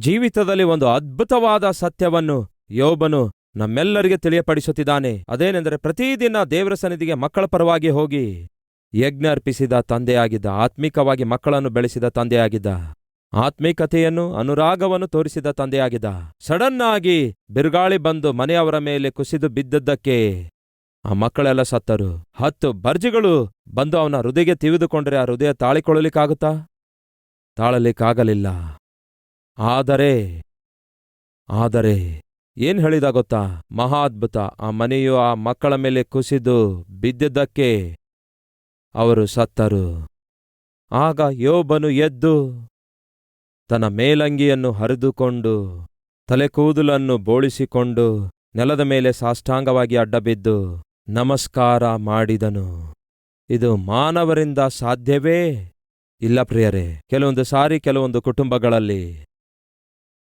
ಜೀವಿತದಲ್ಲಿ ಒಂದು ಅದ್ಭುತವಾದ ಸತ್ಯವನ್ನು ಯೋಬನು ನಮ್ಮೆಲ್ಲರಿಗೆ ತಿಳಿಯಪಡಿಸುತ್ತಿದ್ದಾನೆ. ಅದೇನೆಂದರೆ, ಪ್ರತಿದಿನ ದೇವರ ಸನ್ನಿಧಿಗೆ ಮಕ್ಕಳ ಪರವಾಗಿ ಹೋಗಿ ಯಜ್ಞ ಅರ್ಪಿಸಿದ ತಂದೆಯಾಗಿದ್ದ, ಆತ್ಮಿಕವಾಗಿ ಮಕ್ಕಳನ್ನು ಬೆಳೆಸಿದ ತಂದೆಯಾಗಿದ್ದ, ಆತ್ಮಿಕತೆಯನ್ನು ಅನುರಾಗವನ್ನು ತೋರಿಸಿದ ತಂದೆಯಾಗಿದ್ದ. ಸಡನ್ ಆಗಿ ಬಿರುಗಾಳಿ ಬಂದು ಮನೆಯವರ ಮೇಲೆ ಕುಸಿದು ಬಿದ್ದದ್ದಕ್ಕೆ ಆ ಮಕ್ಕಳೆಲ್ಲ ಸತ್ತರು. 10 ಬರ್ಜಿಗಳು ಬಂದು ಅವನ ಹೃದಯಕ್ಕೆ ತಿವಿದುಕೊಂಡ್ರೆ ಆ ಹೃದಯ ತಾಳಿಕೊಳ್ಳಲಿಕ್ಕಾಗುತ್ತಾ? ತಾಳಲಿಕ್ಕಾಗಲಿಲ್ಲ. ಆದರೆ ಏನ್ ಹೇಳಿದ ಗೊತ್ತಾ? ಮಹಾ ಅದ್ಭುತ. ಆ ಮನೆಯು ಆ ಮಕ್ಕಳ ಮೇಲೆ ಕುಸಿದು ಬಿದ್ದಿದ್ದಕ್ಕೆ ಅವರು ಸತ್ತರು. ಆಗ ಯೋಬನು ಎದ್ದು ತನ್ನ ಮೇಲಂಗಿಯನ್ನು ಹರಿದುಕೊಂಡು ತಲೆಕೂದಲನ್ನು ಬೋಳಿಸಿಕೊಂಡು ನೆಲದ ಮೇಲೆ ಸಾಷ್ಟಾಂಗವಾಗಿ ಅಡ್ಡಬಿದ್ದು ನಮಸ್ಕಾರ ಮಾಡಿದನು. ಇದು ಮಾನವರಿಂದ ಸಾಧ್ಯವೇ? ಇಲ್ಲ ಪ್ರಿಯರೇ. ಕೆಲವೊಂದು ಸಾರಿ ಕೆಲವೊಂದು ಕುಟುಂಬಗಳಲ್ಲಿ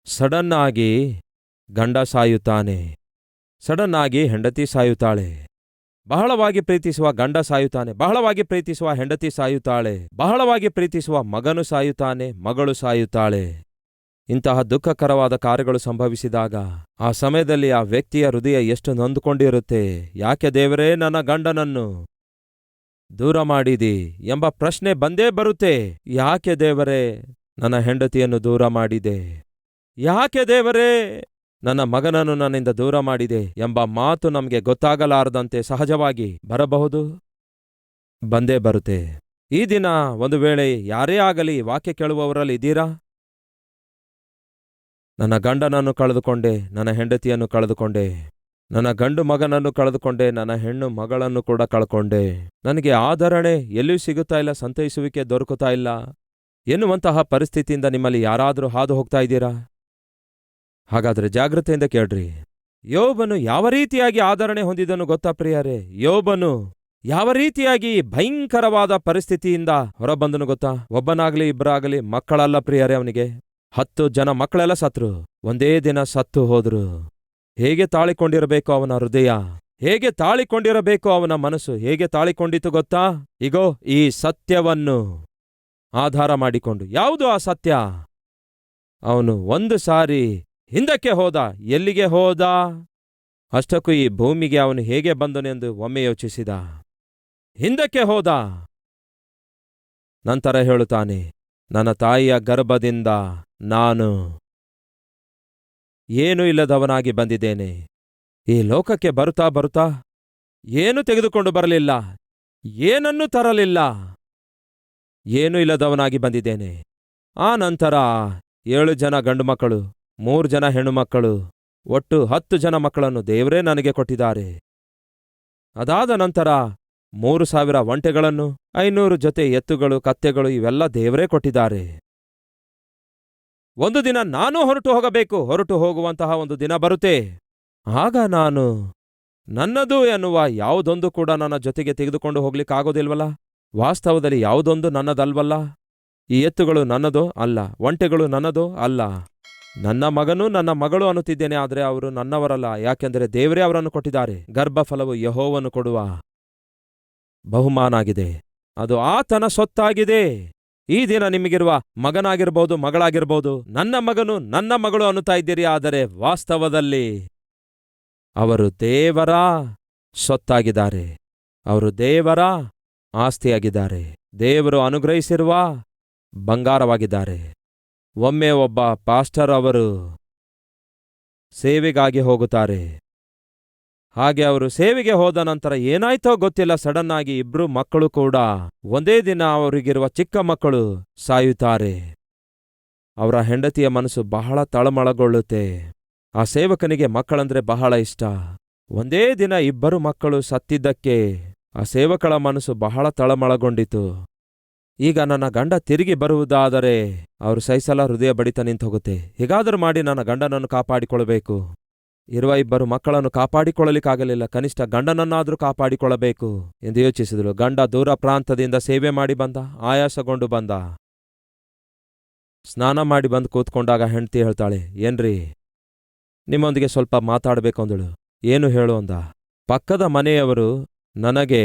ಸಡನ್ ಆಗಿ ಗಂಡ ಸಾಯುತ್ತಾನೆ, ಸಡನ್ ಆಗಿ ಹೆಂಡತಿ ಸಾಯುತ್ತಾಳೆ, ಬಹಳವಾಗಿ ಪ್ರೀತಿಸುವ ಗಂಡ ಸಾಯುತ್ತಾನೆ, ಬಹಳವಾಗಿ ಪ್ರೀತಿಸುವ ಹೆಂಡತಿ ಸಾಯುತ್ತಾಳೆ, ಬಹಳವಾಗಿ ಪ್ರೀತಿಸುವ ಮಗನು ಸಾಯುತ್ತಾನೆ, ಮಗಳು ಸಾಯುತ್ತಾಳೆ. ಇಂತಹ ದುಃಖಕರವಾದ ಕಾರ್ಯಗಳು ಸಂಭವಿಸಿದಾಗ ಆ ಸಮಯದಲ್ಲಿ ಆ ವ್ಯಕ್ತಿಯ ಹೃದಯ ಎಷ್ಟು ನೊಂದುಕೊಂಡಿರುತ್ತೆ. ಯಾಕೆ ದೇವರೇ ನನ್ನ ಗಂಡನನ್ನು ದೂರ ಮಾಡಿದಿ ಎಂಬ ಪ್ರಶ್ನೆ ಬಂದೇ ಬರುತ್ತೆ. ಯಾಕೆ ದೇವರೇ ನನ್ನ ಹೆಂಡತಿಯನ್ನು ದೂರ ಮಾಡಿದೆ? ಯಾಕೆ ದೇವರೇ ನನ್ನ ಮಗನನ್ನು ನನ್ನಿಂದ ದೂರ ಮಾಡಿದೆ ಎಂಬ ಮಾತು ನಮಗೆ ಗೊತ್ತಾಗಲಾರದಂತೆ ಸಹಜವಾಗಿ ಬರಬಹುದು, ಬಂದೇ ಬರುತ್ತೆ. ಈ ದಿನ ಒಂದು ವೇಳೆ ಯಾರೇ ಆಗಲಿ ವಾಕ್ಯ ಕೇಳುವವರಲ್ಲಿ ಇದ್ದೀರಾ? ನನ್ನ ಗಂಡನನ್ನು ಕಳೆದುಕೊಂಡೆ, ನನ್ನ ಹೆಂಡತಿಯನ್ನು ಕಳೆದುಕೊಂಡೆ, ನನ್ನ ಗಂಡು ಮಗನನ್ನು ಕಳೆದುಕೊಂಡೆ, ನನ್ನ ಹೆಣ್ಣು ಮಗಳನ್ನು ಕೂಡ ಕಳ್ಕೊಂಡೆ, ನನಗೆ ಆದರಣೆ ಎಲ್ಲಿಯೂ ಸಿಗುತ್ತಾ ಇಲ್ಲ, ಸಂತೈಸುವಿಕೆ ದೊರಕುತ್ತಾ ಇಲ್ಲ ಎನ್ನುವಂತಹ ಪರಿಸ್ಥಿತಿಯಿಂದ ನಿಮ್ಮಲ್ಲಿ ಯಾರಾದರೂ ಹಾದು ಹೋಗ್ತಾ ಇದ್ದೀರಾ? ಹಾಗಾದ್ರೆ ಜಾಗೃತೆಯಿಂದ ಕೇಳ್ರಿ. ಯೋಬನು ಯಾವ ರೀತಿಯಾಗಿ ಆದರಣೆ ಹೊಂದಿದನು ಗೊತ್ತಾ ಪ್ರಿಯರೇ? ಯೋಬನು ಯಾವ ರೀತಿಯಾಗಿ ಭಯಂಕರವಾದ ಪರಿಸ್ಥಿತಿಯಿಂದ ಹೊರಬಂದನು ಗೊತ್ತಾ? ಒಬ್ಬನಾಗಲಿ ಇಬ್ಬರಾಗಲಿ ಮಕ್ಕಳಲ್ಲ ಪ್ರಿಯರೇ. ಅವನಿಗೆ 10 ಜನ ಮಕ್ಕಳೆಲ್ಲ ಸತ್ರು, ಒಂದೇ ದಿನ ಸತ್ತು ಹೋದ್ರು. ಹೇಗೆ ತಾಳಿಕೊಂಡಿರಬೇಕು ಅವನ ಹೃದಯ, ಹೇಗೆ ತಾಳಿಕೊಂಡಿರಬೇಕು ಅವನ ಮನಸ್ಸು, ಹೇಗೆ ತಾಳಿಕೊಂಡಿತು ಗೊತ್ತಾ? ಇಗೋ ಈ ಸತ್ಯವನ್ನು ಆಧಾರ ಮಾಡಿಕೊಂಡು. ಯಾವುದು ಆ ಸತ್ಯ? ಅವನು ಒಂದು ಸಾರಿ ಹಿಂದಕ್ಕೆ ಹೋದ. ಎಲ್ಲಿಗೆ ಹೋದ? ಅಷ್ಟಕ್ಕೂ ಈ ಭೂಮಿಗೆ ಅವನು ಹೇಗೆ ಬಂದನೆಂದು ಒಮ್ಮೆ ಯೋಚಿಸಿದ. ಹಿಂದಕ್ಕೆ ಹೋದ. ನಂತರ ಹೇಳುತ್ತಾನೆ, ನನ್ನ ತಾಯಿಯ ಗರ್ಭದಿಂದ ನಾನು ಏನೂ ಇಲ್ಲದವನಾಗಿ ಬಂದಿದ್ದೇನೆ. ಈ ಲೋಕಕ್ಕೆ ಬರುತ್ತಾ ಬರುತ್ತಾ ಏನೂ ತೆಗೆದುಕೊಂಡು ಬರಲಿಲ್ಲ, ಏನನ್ನೂ ತರಲಿಲ್ಲ, ಏನೂ ಇಲ್ಲದವನಾಗಿ ಬಂದಿದ್ದೇನೆ. ಆ ನಂತರ 7 ಜನ ಗಂಡು ಮಕ್ಕಳು, 3 ಜನ ಹೆಣ್ಣುಮಕ್ಕಳು, ಒಟ್ಟು 10 ಜನ ಮಕ್ಕಳನ್ನು ದೇವರೇ ನನಗೆ ಕೊಟ್ಟಿದ್ದಾರೆ. ಅದಾದ ನಂತರ 3,000 ಒಂಟೆಗಳನ್ನು, 500 ಜೊತೆ ಎತ್ತುಗಳು, ಕತ್ತೆಗಳು ಇವೆಲ್ಲ ದೇವರೇ ಕೊಟ್ಟಿದ್ದಾರೆ. ಒಂದು ದಿನ ನಾನೂ ಹೊರಟು ಹೋಗಬೇಕು. ಹೊರಟು ಹೋಗುವಂತಹ ಒಂದು ದಿನ ಬರುತ್ತೆ. ಆಗ ನಾನು ನನ್ನದು ಎನ್ನುವ ಯಾವುದೊಂದು ಕೂಡ ನನ್ನ ಜೊತೆಗೆ ತೆಗೆದುಕೊಂಡು ಹೋಗ್ಲಿಕ್ಕಾಗೋದಿಲ್ವಲ್ಲ? ವಾಸ್ತವದಲ್ಲಿ ಯಾವುದೊಂದು ನನ್ನದಲ್ವಲ್ಲ? ಈ ಎತ್ತುಗಳು ನನ್ನದೋ ಅಲ್ಲ, ಒಂಟೆಗಳು ನನ್ನದೋ ಅಲ್ಲ. ನನ್ನ ಮಗನೂ ನನ್ನ ಮಗಳು ಅನ್ನುತ್ತಿದ್ದೇನೆ, ಆದರೆ ಅವರು ನನ್ನವರಲ್ಲ. ಯಾಕೆಂದರೆ ದೇವರೇ ಅವರನ್ನು ಕೊಟ್ಟಿದ್ದಾರೆ. ಗರ್ಭಫಲವು ಯೆಹೋವನು ಕೊಡುವ ಬಹುಮಾನ ಆಗಿದೆ, ಅದು ಆತನ ಸೊತ್ತಾಗಿದೆ. ಈ ದಿನ ನಿಮಗಿರುವ ಮಗನಾಗಿರ್ಬೋದು, ಮಗಳಾಗಿರ್ಬೋದು, ನನ್ನ ಮಗನು ನನ್ನ ಮಗಳು ಅನ್ನುತ್ತಾ ಇದ್ದೀರಿ, ಆದರೆ ವಾಸ್ತವದಲ್ಲಿ ಅವರು ದೇವರ ಸೊತ್ತಾಗಿದ್ದಾರೆ, ಅವರು ದೇವರ ಆಸ್ತಿಯಾಗಿದ್ದಾರೆ, ದೇವರು ಅನುಗ್ರಹಿಸಿರುವ ಬಂಗಾರವಾಗಿದ್ದಾರೆ. ಒಮ್ಮೆ ಒಬ್ಬ ಪಾಸ್ಟರ್ ಅವರು ಸೇವೆಗಾಗಿ ಹೋಗುತ್ತಾರೆ. ಹಾಗೆ ಅವರು ಸೇವೆಗೆ ಹೋದ ನಂತರ ಏನಾಯ್ತೋ ಗೊತ್ತಿಲ್ಲ, ಸಡನ್ ಆಗಿ 2 ಮಕ್ಕಳು ಕೂಡ ಒಂದೇ ದಿನ ಅವರಿಗಿರುವ ಚಿಕ್ಕ ಮಕ್ಕಳು ಸಾಯುತ್ತಾರೆ. ಅವರ ಹೆಂಡತಿಯ ಮನಸ್ಸು ಬಹಳ ತಳಮಳಗೊಳ್ಳುತ್ತೆ. ಆ ಸೇವಕನಿಗೆ ಮಕ್ಕಳಂದ್ರೆ ಬಹಳ ಇಷ್ಟ. ಒಂದೇ ದಿನ 2 ಮಕ್ಕಳು ಸತ್ತಿದ್ದಕ್ಕೆ ಆ ಸೇವಕಳ ಮನಸ್ಸು ಬಹಳ ತಳಮಳಗೊಂಡಿತು. ಈಗ ನನ್ನ ಗಂಡ ತಿರುಗಿ ಬರುವುದಾದರೆ ಅವರು ಸಹಿಸಲ ಹೃದಯ ಬಡಿತ ನಿಂತು ಹೋಗುತ್ತೆ. ಹೇಗಾದರೂ ಮಾಡಿ ನನ್ನ ಗಂಡನನ್ನು ಕಾಪಾಡಿಕೊಳ್ಳಬೇಕು. ಇರುವ 2 ಮಕ್ಕಳನ್ನು ಕಾಪಾಡಿಕೊಳ್ಳಲಿಕ್ಕಾಗಲಿಲ್ಲ, ಕನಿಷ್ಠ ಗಂಡನನ್ನಾದರೂ ಕಾಪಾಡಿಕೊಳ್ಳಬೇಕು ಎಂದು ಯೋಚಿಸಿದಳು. ಗಂಡ ದೂರ ಪ್ರಾಂತದಿಂದ ಸೇವೆ ಮಾಡಿ ಬಂದ, ಆಯಾಸಗೊಂಡು ಬಂದ. ಸ್ನಾನ ಮಾಡಿ ಬಂದು ಕೂತ್ಕೊಂಡಾಗ ಹೆಂಡತಿ ಹೇಳ್ತಾಳೆ, ಏನ್ರಿ ನಿಮ್ಮೊಂದಿಗೆ ಸ್ವಲ್ಪ ಮಾತಾಡಬೇಕು ಅಂದಳು. ಏನು ಹೇಳು ಅಂದ. ಪಕ್ಕದ ಮನೆಯವರು ನನಗೆ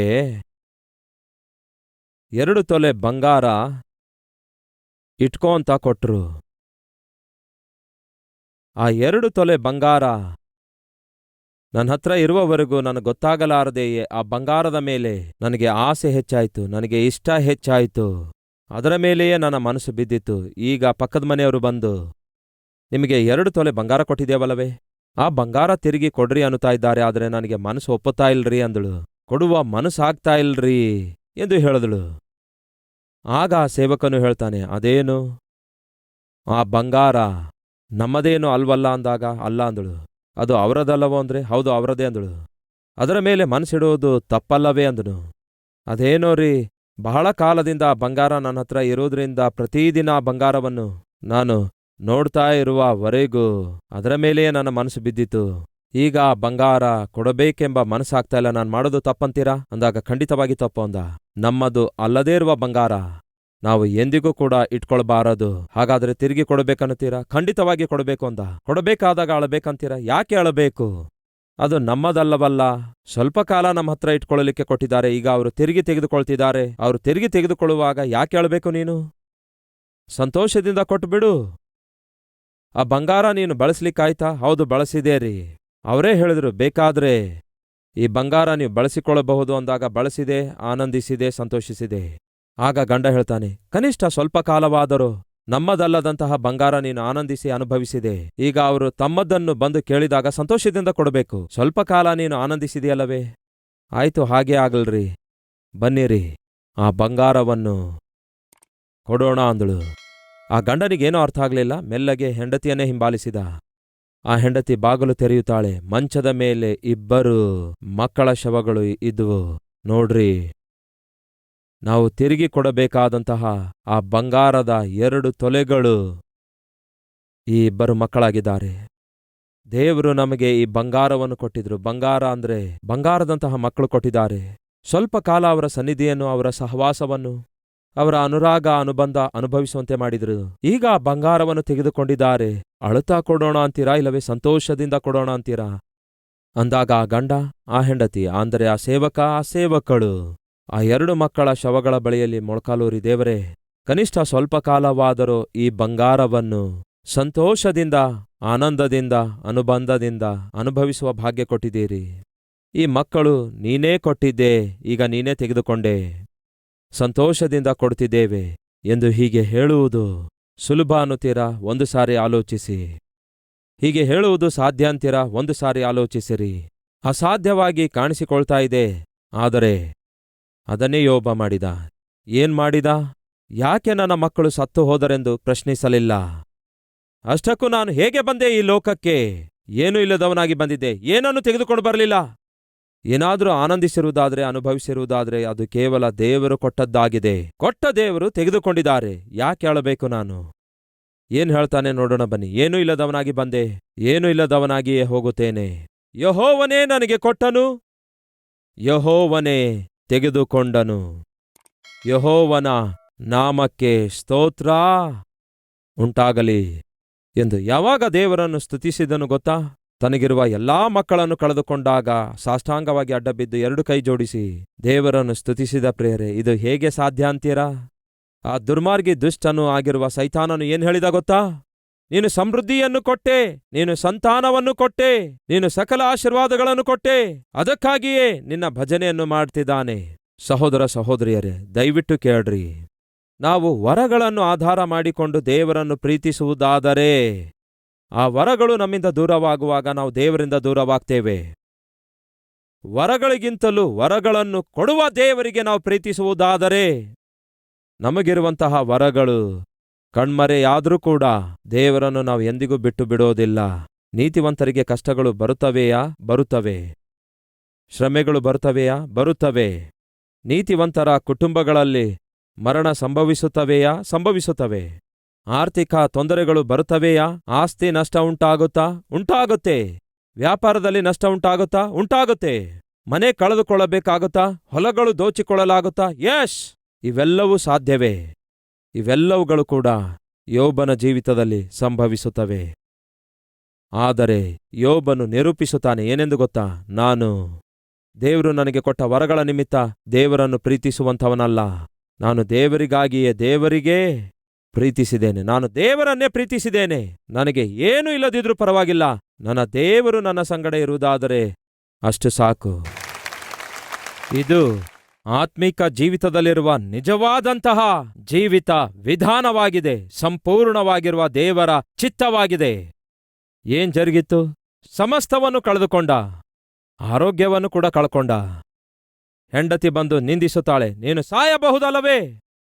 2 ತೊಲೆ ಬಂಗಾರ ಇಟ್ಕೋ ಅಂತ ಕೊಟ್ರು. ಆ 2 ತೊಲೆ ಬಂಗಾರ ನನ್ನ ಹತ್ರ ಇರುವವರೆಗೂ ನನಗೆ ಗೊತ್ತಾಗಲಾರದೆಯೇ ಆ ಬಂಗಾರದ ಮೇಲೆ ನನಗೆ ಆಸೆ ಹೆಚ್ಚಾಯಿತು, ನನಗೆ ಇಷ್ಟ ಹೆಚ್ಚಾಯಿತು. ಅದರ ಮೇಲೆಯೇ ನನ್ನ ಮನಸ್ಸು ಬಿದ್ದಿತ್ತು. ಈಗ ಪಕ್ಕದ ಮನೆಯವರು ಬಂದು, ನಿಮಗೆ 2 ತೊಲೆ ಬಂಗಾರ ಕೊಟ್ಟಿದ್ದೇವಲ್ಲವೇ, ಆ ಬಂಗಾರ ತಿರುಗಿ ಕೊಡ್ರಿ ಅನ್ನುತ್ತಾ ಇದ್ದಾರೆ, ಆದರೆ ನನಗೆ ಮನಸ್ಸು ಒಪ್ಪುತ್ತಾ ಇಲ್ರಿ ಅಂದಳು. ಕೊಡುವ ಮನಸ್ಸಾಗ್ತಾ ಇಲ್ರಿ ಎಂದು ಹೇಳಿದಳು. ಆಗ ಆ ಸೇವಕನು ಹೇಳ್ತಾನೆ, ಅದೇನು, ಆ ಬಂಗಾರ ನಮ್ಮದೇನು ಅಲ್ವಲ್ಲ ಅಂದಾಗ, ಅಲ್ಲ ಅಂದಳು. ಅದು ಅವರದಲ್ಲವೋ ಅಂದ್ರೆ, ಹೌದು ಅವರದೇ ಅಂದಳು. ಅದರ ಮೇಲೆ ಮನಸ್ಸಿಡುವುದು ತಪ್ಪಲ್ಲವೇ ಅಂದನು. ಅದೇನೋ ರೀ, ಬಹಳ ಕಾಲದಿಂದ ಆ ಬಂಗಾರ ನನ್ನ ಹತ್ರ ಇರೋದ್ರಿಂದ ಪ್ರತಿದಿನ ಆ ಬಂಗಾರವನ್ನು ನಾನು ನೋಡ್ತಾ ಇರುವವರೆಗೂ ಅದರ ಮೇಲೆಯೇ ನನ್ನ ಮನಸ್ಸು ಬಿದ್ದಿತು. ಈಗ ಆ ಬಂಗಾರ ಕೊಡಬೇಕೆಂಬ ಮನಸ್ಸಾಗ್ತಾ ಇಲ್ಲ, ನಾನು ಮಾಡೋದು ತಪ್ಪಂತೀರಾ ಅಂದಾಗ, ಖಂಡಿತವಾಗಿ ತಪ್ಪು ಅಂದ. ನಮ್ಮದು ಅಲ್ಲದೇ ಇರುವ ಬಂಗಾರ ನಾವು ಎಂದಿಗೂ ಕೂಡ ಇಟ್ಕೊಳ್ಬಾರದು. ಹಾಗಾದ್ರೆ ತಿರುಗಿ ಕೊಡಬೇಕನ್ನುತ್ತೀರಾ? ಖಂಡಿತವಾಗಿ ಕೊಡಬೇಕು ಅಂದ. ಕೊಡಬೇಕಾದಾಗ ಅಳಬೇಕಂತೀರಾ? ಯಾಕೆ ಅಳಬೇಕು? ಅದು ನಮ್ಮದಲ್ಲವಲ್ಲ. ಸ್ವಲ್ಪ ಕಾಲ ನಮ್ಮ ಹತ್ರ ಇಟ್ಕೊಳ್ಳಲಿಕ್ಕೆ ಕೊಟ್ಟಿದ್ದಾರೆ, ಈಗ ಅವರು ತಿರುಗಿ ತೆಗೆದುಕೊಳ್ತಿದ್ದಾರೆ. ಅವರು ತಿರುಗಿ ತೆಗೆದುಕೊಳ್ಳುವಾಗ ಯಾಕೆ ಅಳಬೇಕು ನೀನು? ಸಂತೋಷದಿಂದ ಕೊಟ್ಬಿಡು. ಆ ಬಂಗಾರ ನೀನು ಬಳಸ್ಲಿಕ್ಕಾಯ್ತಾ? ಹೌದು ಬಳಸಿದೇ ರೀ. ಅವರೇ ಹೇಳಿದ್ರು, ಬೇಕಾದ್ರೆ ಈ ಬಂಗಾರ ನೀವು ಬಳಸಿಕೊಳ್ಳಬಹುದು ಅಂದಾಗ ಬಳಸಿದೆ, ಆನಂದಿಸಿದೆ, ಸಂತೋಷಿಸಿದೆ. ಆಗ ಗಂಡ ಹೇಳ್ತಾನೆ, ಕನಿಷ್ಠ ಸ್ವಲ್ಪ ಕಾಲವಾದರೂ ನಮ್ಮದಲ್ಲದಂತಹ ಬಂಗಾರ ನೀನು ಆನಂದಿಸಿ ಅನುಭವಿಸಿದೆ. ಈಗ ಅವರು ತಮ್ಮದನ್ನು ಬಂದು ಕೇಳಿದಾಗ ಸಂತೋಷದಿಂದ ಕೊಡಬೇಕು. ಸ್ವಲ್ಪ ಕಾಲ ನೀನು ಆನಂದಿಸಿದೆಯಲ್ಲವೇ? ಆಯ್ತು, ಹಾಗೇ ಆಗಲ್ರಿ, ಬನ್ನಿರಿ ಆ ಬಂಗಾರವನ್ನು ಕೊಡೋಣ ಅಂದಳು. ಆ ಗಂಡನಿಗೇನೂ ಅರ್ಥ ಆಗಲಿಲ್ಲ. ಮೆಲ್ಲಗೆ ಹೆಂಡತಿಯನ್ನೇ ಹಿಂಬಾಲಿಸಿದ. ಆ ಹೆಂಡತಿ ಬಾಗಿಲು ತೆರೆಯುತ್ತಾಳೆ. ಮಂಚದ ಮೇಲೆ 2 ಮಕ್ಕಳ ಶವಗಳು ಇದ್ದುವು. ನೋಡ್ರಿ, ನಾವು ತಿರುಗಿ ಕೊಡಬೇಕಾದಂತಹ ಆ ಬಂಗಾರದ 2 ತೊಲೆಗಳು ಈ 2 ಮಕ್ಕಳಾಗಿದ್ದಾರೆ. ದೇವರು ನಮಗೆ ಈ ಬಂಗಾರವನ್ನು ಕೊಟ್ಟಿದ್ರು. ಬಂಗಾರ ಅಂದ್ರೆ ಬಂಗಾರದಂತಹ ಮಕ್ಕಳು ಕೊಟ್ಟಿದ್ದಾರೆ. ಸ್ವಲ್ಪ ಕಾಲ ಅವರ ಸನ್ನಿಧಿಯನ್ನು, ಅವರ ಸಹವಾಸವನ್ನು, ಅವರ ಅನುರಾಗ ಅನುಬಂಧ ಅನುಭವಿಸುವಂತೆ ಮಾಡಿದ್ರು. ಈಗ ಆ ಬಂಗಾರವನ್ನು ತೆಗೆದುಕೊಂಡಿದ್ದಾರೆ. ಅಳುತ್ತಾ ಕೊಡೋಣ ಅಂತೀರಾ, ಇಲ್ಲವೇ ಸಂತೋಷದಿಂದ ಕೊಡೋಣ ಅಂತೀರಾ ಅಂದಾಗ ಆ ಗಂಡ, ಆ ಹೆಂಡತಿ ಅಂದರೆ ಆ ಸೇವಕ, ಆ ಸೇವಕಳು ಆ 2 ಮಕ್ಕಳ ಶವಗಳ ಬಳಿಯಲ್ಲಿ ಮೊಳಕಾಲೂರಿ, ದೇವರೇ, ಕನಿಷ್ಠ ಸ್ವಲ್ಪ ಕಾಲವಾದರೂ ಈ ಬಂಗಾರವನ್ನು ಸಂತೋಷದಿಂದ, ಆನಂದದಿಂದ, ಅನುಬಂಧದಿಂದ ಅನುಭವಿಸುವ ಭಾಗ್ಯ ಕೊಟ್ಟಿದ್ದೀರಿ. ಈ ಮಕ್ಕಳು ನೀನೇ ಕೊಟ್ಟಿದ್ದೆ, ಈಗ ನೀನೇ ತೆಗೆದುಕೊಂಡೆ, ಸಂತೋಷದಿಂದ ಕೊಡ್ತಿದ್ದೇವೆ ಎಂದು ಹೀಗೆ ಹೇಳುವುದು ಸುಲಭ ಅನ್ನುತ್ತೀರಾ? 1 ಸಾರಿ ಆಲೋಚಿಸಿ. ಹೀಗೆ ಹೇಳುವುದು ಸಾಧ್ಯ ಅಂತೀರಾ? 1 ಸಾರಿ ಆಲೋಚಿಸಿರಿ. ಅಸಾಧ್ಯವಾಗಿ ಕಾಣಿಸಿಕೊಳ್ತಾ ಇದೆ, ಆದರೆ ಅದನ್ನೇ ಯೋಬ ಮಾಡಿದ. ಏನ್ ಮಾಡಿದ? ಯಾಕೆ ನನ್ನ ಮಕ್ಕಳು ಸತ್ತು ಹೋದರೆಂದು ಪ್ರಶ್ನಿಸಲಿಲ್ಲ. ಅಷ್ಟಕ್ಕೂ ನಾನು ಹೇಗೆ ಬಂದೆ ಈ ಲೋಕಕ್ಕೆ? ಏನೂ ಇಲ್ಲದವನಾಗಿ ಬಂದಿದ್ದೆ, ಏನನ್ನು ತೆಗೆದುಕೊಂಡು ಬರಲಿಲ್ಲ. ಏನಾದರೂ ಆನಂದಿಸಿರುವುದಾದ್ರೆ, ಅನುಭವಿಸಿರುವುದಾದ್ರೆ ಅದು ಕೇವಲ ದೇವರು ಕೊಟ್ಟದ್ದಾಗಿದೆ. ಕೊಟ್ಟ ದೇವರು ತೆಗೆದುಕೊಂಡಿದ್ದಾರೆ. ಯಾಕೆ ಹೇಳಬೇಕು ನಾನು? ಏನ್ ಹೇಳ್ತಾನೆ ನೋಡೋಣ ಬನ್ನಿ. ಏನೂ ಇಲ್ಲದವನಾಗಿ ಬಂದೆ, ಏನೂ ಇಲ್ಲದವನಾಗಿಯೇ ಹೋಗುತ್ತೇನೆ. ಯೆಹೋವನೇ ನನಗೆ ಕೊಟ್ಟನು, ಯೆಹೋವನೇ ತೆಗೆದುಕೊಂಡನು. ಯೆಹೋವನ ನಾಮಕ್ಕೆ ಸ್ತೋತ್ರ ಉಂಟಾಗಲಿ ಎಂದು ಯಾವಾಗ ದೇವರನ್ನು ಸ್ತುತಿಸಿದನು ಗೊತ್ತಾ? ತನಗಿರುವ ಎಲ್ಲಾ ಮಕ್ಕಳನ್ನು ಕಳೆದುಕೊಂಡಾಗ ಸಾಷ್ಟಾಂಗವಾಗಿ ಅಡ್ಡಬಿದ್ದು 2 ಕೈ ಜೋಡಿಸಿ ದೇವರನ್ನು ಸ್ತುತಿಸಿದ ಪ್ರಿಯರೇ. ಇದು ಹೇಗೆ ಸಾಧ್ಯ ಅಂತೀರಾ? ಆ ದುರ್ಮಾರ್ಗಿ ದುಷ್ಟನು ಆಗಿರುವ ಸೈತಾನನು ಏನ್ ಹೇಳಿದ ಗೊತ್ತಾ? ನೀನು ಸಮೃದ್ಧಿಯನ್ನು ಕೊಟ್ಟೆ, ನೀನು ಸಂತಾನವನ್ನು ಕೊಟ್ಟೆ, ನೀನು ಸಕಲ ಆಶೀರ್ವಾದಗಳನ್ನು ಕೊಟ್ಟೆ, ಅದಕ್ಕಾಗಿಯೇ ನಿನ್ನ ಭಜನೆಯನ್ನು ಮಾಡ್ತಿದ್ದಾನೆ. ಸಹೋದರ ಸಹೋದರಿಯರೇ, ದಯವಿಟ್ಟು ಕೇಳ್ರಿ. ನಾವು ವರಗಳನ್ನು ಆಧಾರ ಮಾಡಿಕೊಂಡು ದೇವರನ್ನು ಪ್ರೀತಿಸುವುದಾದರೆ ಆ ವರಗಳು ನಮ್ಮಿಂದ ದೂರವಾಗುವಾಗ ನಾವು ದೇವರಿಂದ ದೂರವಾಗ್ತೇವೆ. ವರಗಳಿಗಿಂತಲೂ ವರಗಳನ್ನು ಕೊಡುವ ದೇವರಿಗೆ ನಾವು ಪ್ರೀತಿಸುವುದಾದರೆ ನಮಗಿರುವಂತಹ ವರಗಳು ಕಣ್ಮರೆಯಾದರೂ ಕೂಡ ದೇವರನ್ನು ನಾವು ಎಂದಿಗೂ ಬಿಟ್ಟು ಬಿಡೋದಿಲ್ಲ. ನೀತಿವಂತರಿಗೆ ಕಷ್ಟಗಳು ಬರುತ್ತವೆಯಾ? ಬರುತ್ತವೆ. ಶ್ರಮೆಗಳು ಬರುತ್ತವೆಯಾ? ಬರುತ್ತವೆ. ನೀತಿವಂತರ ಕುಟುಂಬಗಳಲ್ಲಿ ಮರಣ ಸಂಭವಿಸುತ್ತವೆಯಾ? ಸಂಭವಿಸುತ್ತವೆ. ಆರ್ಥಿಕ ತೊಂದರೆಗಳು ಬರುತ್ತವೆಯಾ? ಆಸ್ತಿ ನಷ್ಟ ಉಂಟಾಗುತ್ತಾ? ಉಂಟಾಗುತ್ತೆ. ವ್ಯಾಪಾರದಲ್ಲಿ ನಷ್ಟ ಉಂಟಾಗುತ್ತಾ? ಉಂಟಾಗುತ್ತೆ. ಮನೆ ಕಳೆದುಕೊಳ್ಳಬೇಕಾಗುತ್ತಾ? ಹೊಲಗಳು ದೋಚಿಕೊಳ್ಳಲಾಗುತ್ತಾ? ಯಶ್! ಇವೆಲ್ಲವೂ ಸಾಧ್ಯವೇ. ಇವೆಲ್ಲವುಗಳು ಕೂಡ ಯೋಬನ ಜೀವಿತದಲ್ಲಿ ಸಂಭವಿಸುತ್ತವೆ. ಆದರೆ ಯೋಬನು ನಿರೂಪಿಸುತ್ತಾನೆ, ಏನೆಂದು ಗೊತ್ತಾ? ನಾನು ದೇವರು ನನಗೆ ಕೊಟ್ಟ ವರಗಳ ನಿಮಿತ್ತ ದೇವರನ್ನು ಪ್ರೀತಿಸುವಂಥವನಲ್ಲ. ನಾನು ದೇವರಿಗಾಗಿಯೇ ದೇವರಿಗೇ ಪ್ರೀತಿಸಿದ್ದೇನೆ. ನಾನು ದೇವರನ್ನೇ ಪ್ರೀತಿಸಿದ್ದೇನೆ. ನನಗೆ ಏನೂ ಇಲ್ಲದಿದ್ರೂ ಪರವಾಗಿಲ್ಲ, ನನ್ನ ದೇವರು ನನ್ನ ಸಂಗಡ ಇರುವುದಾದರೆ ಅಷ್ಟು ಸಾಕು. ಇದು ಆತ್ಮಿಕ ಜೀವಿತದಲ್ಲಿರುವ ನಿಜವಾದಂತಹ ಜೀವಿತ ವಿಧಾನವಾಗಿದೆ. ಸಂಪೂರ್ಣವಾಗಿರುವ ದೇವರ ಚಿತ್ತವಾಗಿದೆ. ಏನ್ ಜರುಗಿತ್ತು? ಸಮಸ್ತವನ್ನು ಕಳೆದುಕೊಂಡ, ಆರೋಗ್ಯವನ್ನು ಕೂಡ ಕಳ್ಕೊಂಡ. ಹೆಂಡತಿ ಬಂದು ನಿಂದಿಸುತ್ತಾಳೆ, ನೀನು ಸಾಯಬಹುದಲ್ಲವೇ?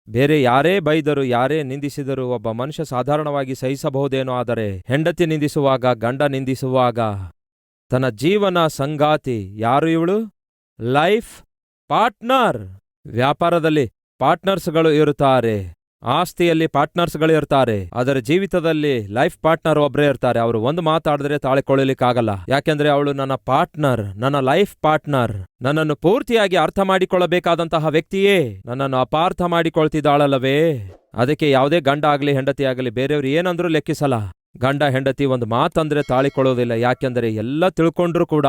ಬೇರೆ ಯಾರೇ ಬೈದರು, ಯಾರೇ ನಿಂದಿಸಿದರೂ ಒಬ್ಬ ಮನುಷ್ಯ ಸಾಧಾರಣವಾಗಿ ಸಹಿಸಬಹುದೇನೋ. ಆದರೆ ಹೆಂಡತಿ ನಿಂದಿಸುವಾಗ, ಗಂಡ ನಿಂದಿಸುವಾಗ, ತನ್ನ ಜೀವನ ಸಂಗಾತಿ ಯಾರು ಇವಳು? Life partner. ವ್ಯಾಪಾರದಲ್ಲಿ ಪಾರ್ಟ್ನರ್ಸ್ಗಳು ಇರುತ್ತಾರೆ, ಆಸ್ತಿಯಲ್ಲಿ ಪಾರ್ಟ್ನರ್ಸ್ಗಳು ಇರ್ತಾರೆ, ಅದರ ಜೀವಿತದಲ್ಲಿ ಲೈಫ್ ಪಾರ್ಟ್ನರ್ ಒಬ್ಬರೇ ಇರ್ತಾರೆ. ಅವರು ಒಂದು ಮಾತಾಡಿದ್ರೆ ತಾಳಿಕೊಳ್ಳಲಿಕ್ಕಾಗಲ್ಲ. ಯಾಕೆಂದ್ರೆ ಅವಳು ನನ್ನ ಪಾರ್ಟ್ನರ್, ನನ್ನ ಲೈಫ್ ಪಾರ್ಟ್ನರ್. ನನ್ನನ್ನು ಪೂರ್ತಿಯಾಗಿ ಅರ್ಥ ಮಾಡಿಕೊಳ್ಳಬೇಕಾದಂತಹ ವ್ಯಕ್ತಿಯೇ ನನ್ನನ್ನು ಅಪಾರ್ಥ ಮಾಡಿಕೊಳ್ತಿದ್ದಾಳಲ್ಲವೇ? ಅದಕ್ಕೆ ಯಾವುದೇ ಗಂಡ ಆಗಲಿ ಹೆಂಡತಿ ಆಗಲಿ ಬೇರೆಯವ್ರು ಏನಂದ್ರೂ ಲೆಕ್ಕಿಸಲ್ಲ. ಗಂಡ ಹೆಂಡತಿ ಒಂದು ಮಾತಂದ್ರೆ ತಾಳಿಕೊಳ್ಳೋದಿಲ್ಲ. ಯಾಕೆಂದರೆ ಎಲ್ಲ ತಿಳ್ಕೊಂಡ್ರು ಕೂಡ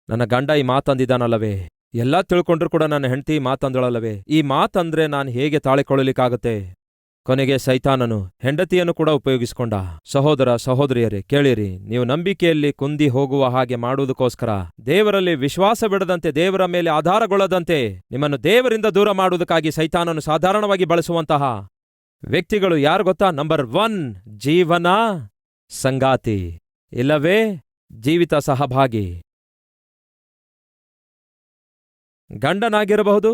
ನನ್ನ ಗಂಡ ಈ ಮಾತಂದಿದ್ದಾನಲ್ಲವೇ, ಎಲ್ಲ ತಿಳ್ಕೊಂಡ್ರು ಕೂಡ ನನ್ನ ಹೆಂಡತಿ ಮಾತಂದಳಲ್ಲವೇ, ಈ ಮಾತಂದ್ರೆ ನಾನು ಹೇಗೆ ತಾಳಿಕೊಳ್ಳಲಿಕ್ಕಾಗುತ್ತೆ? ಕೊನೆಗೆ ಸೈತಾನನು ಹೆಂಡತಿಯನ್ನು ಕೂಡ ಉಪಯೋಗಿಸಿಕೊಂಡ. ಸಹೋದರ ಸಹೋದರಿಯರೇ, ಕೇಳಿರಿ, ನೀವು ನಂಬಿಕೆಯಲ್ಲಿ ಕುಂದಿ ಹೋಗುವ ಹಾಗೆ ಮಾಡುವುದಕ್ಕೋಸ್ಕರ, ದೇವರಲ್ಲಿ ವಿಶ್ವಾಸ ಬಿಡದಂತೆ, ದೇವರ ಮೇಲೆ ಆಧಾರಗೊಳ್ಳದಂತೆ ನಿಮ್ಮನ್ನು ದೇವರಿಂದ ದೂರ ಮಾಡುವುದಕ್ಕಾಗಿ ಸೈತಾನನು ಸಾಧಾರಣವಾಗಿ ಬಳಸುವಂತಹ ವ್ಯಕ್ತಿಗಳು ಯಾರು ಗೊತ್ತಾ? ನಂಬರ್ 1, ಜೀವನ ಸಂಗಾತಿ, ಇಲ್ಲವೇ ಜೀವಿತ ಸಹಭಾಗಿ. ಗಂಡನಾಗಿರಬಹುದು,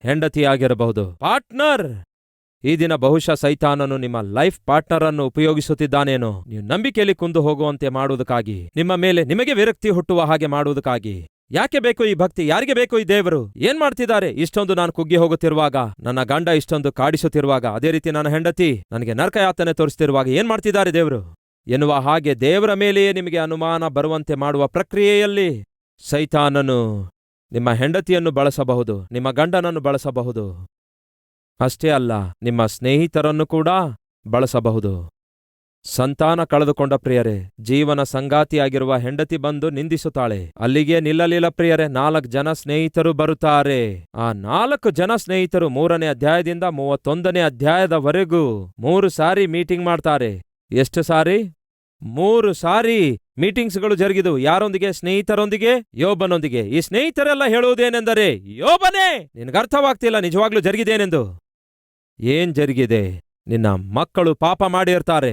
ಹೆಂಡತಿಯಾಗಿರಬಹುದು, ಪಾರ್ಟ್ನರ್. ಈ ದಿನ ಬಹುಶಃ ಸೈತಾನನು ನಿಮ್ಮ ಲೈಫ್ ಪಾರ್ಟ್ನರ್ ಅನ್ನು ಉಪಯೋಗಿಸುತ್ತಿದ್ದಾನೇನೋ, ನೀವು ನಂಬಿಕೆಯಲ್ಲಿ ಕುಂದು ಹೋಗುವಂತೆ ಮಾಡುವುದಕ್ಕಾಗಿ, ನಿಮ್ಮ ಮೇಲೆ ನಿಮಗೆ ವಿರಕ್ತಿ ಹುಟ್ಟುವ ಹಾಗೆ ಮಾಡುವುದಕ್ಕಾಗಿ. ಯಾಕೆ ಬೇಕು ಈ ಭಕ್ತಿ? ಯಾರಿಗೆ ಬೇಕು ಈ ದೇವರು? ಏನ್ ಮಾಡ್ತಿದ್ದಾರೆ? ಇಷ್ಟೊಂದು ನಾನು ಕುಗ್ಗಿ ಹೋಗುತ್ತಿರುವಾಗ, ನನ್ನ ಗಂಡ ಇಷ್ಟೊಂದು ಕಾಡಿಸುತ್ತಿರುವಾಗ, ಅದೇ ರೀತಿ ನನ್ನ ಹೆಂಡತಿ ನನಗೆ ನರಕಯಾತನೆ ತೋರಿಸುತ್ತಿರುವಾಗ ಏನ್ ಮಾಡ್ತಿದ್ದಾರೆ ದೇವರು ಎನ್ನುವ ಹಾಗೆ ದೇವರ ಮೇಲೆಯೇ ನಿಮಗೆ ಅನುಮಾನ ಬರುವಂತೆ ಮಾಡುವ ಪ್ರಕ್ರಿಯೆಯಲ್ಲಿ ಸೈತಾನನು ನಿಮ್ಮ ಹೆಂಡತಿಯನ್ನು ಬಳಸಬಹುದು, ನಿಮ್ಮ ಗಂಡನನ್ನು ಬಳಸಬಹುದು. ಅಷ್ಟೇ ಅಲ್ಲ, ನಿಮ್ಮ ಸ್ನೇಹಿತರನ್ನು ಕೂಡ ಬಳಸಬಹುದು. ಸಂತಾನ ಕಳೆದುಕೊಂಡ ಪ್ರಿಯರೇ, ಜೀವನ ಸಂಗಾತಿಯಾಗಿರುವ ಹೆಂಡತಿ ಬಂದು ನಿಂದಿಸುತ್ತಾಳೆ. ಅಲ್ಲಿಗೆ ನಿಲ್ಲಲಿಲ್ಲ ಪ್ರಿಯರೇ, 4 ಜನ ಸ್ನೇಹಿತರು ಬರುತ್ತಾರೆ. ಆ 4 ಜನ ಸ್ನೇಹಿತರು 3ನೇ ಅಧ್ಯಾಯದಿಂದ 31ನೇ ಅಧ್ಯಾಯದವರೆಗೂ 3 ಸಾರಿ ಮೀಟಿಂಗ್ ಮಾಡ್ತಾರೆ. ಎಷ್ಟು ಸಾರಿ? 3 ಸಾರಿ ಮೀಟಿಂಗ್ಸ್ಗಳು ಜರುಗಿದು. ಯಾರೊಂದಿಗೆ? ಸ್ನೇಹಿತರೊಂದಿಗೆ, ಯೋಬನೊಂದಿಗೆ. ಈ ಸ್ನೇಹಿತರೆಲ್ಲ ಹೇಳುವುದೇನೆಂದರೆ, ಯೋಬನೇ, ನಿನಗರ್ಥವಾಗ್ತಿಲ್ಲ ನಿಜವಾಗ್ಲೂ ಜರುಗಿದೇನೆಂದು. ಏನ್ ಜರುಗಿದೆ? ನಿನ್ನ ಮಕ್ಕಳು ಪಾಪ ಮಾಡಿರ್ತಾರೆ,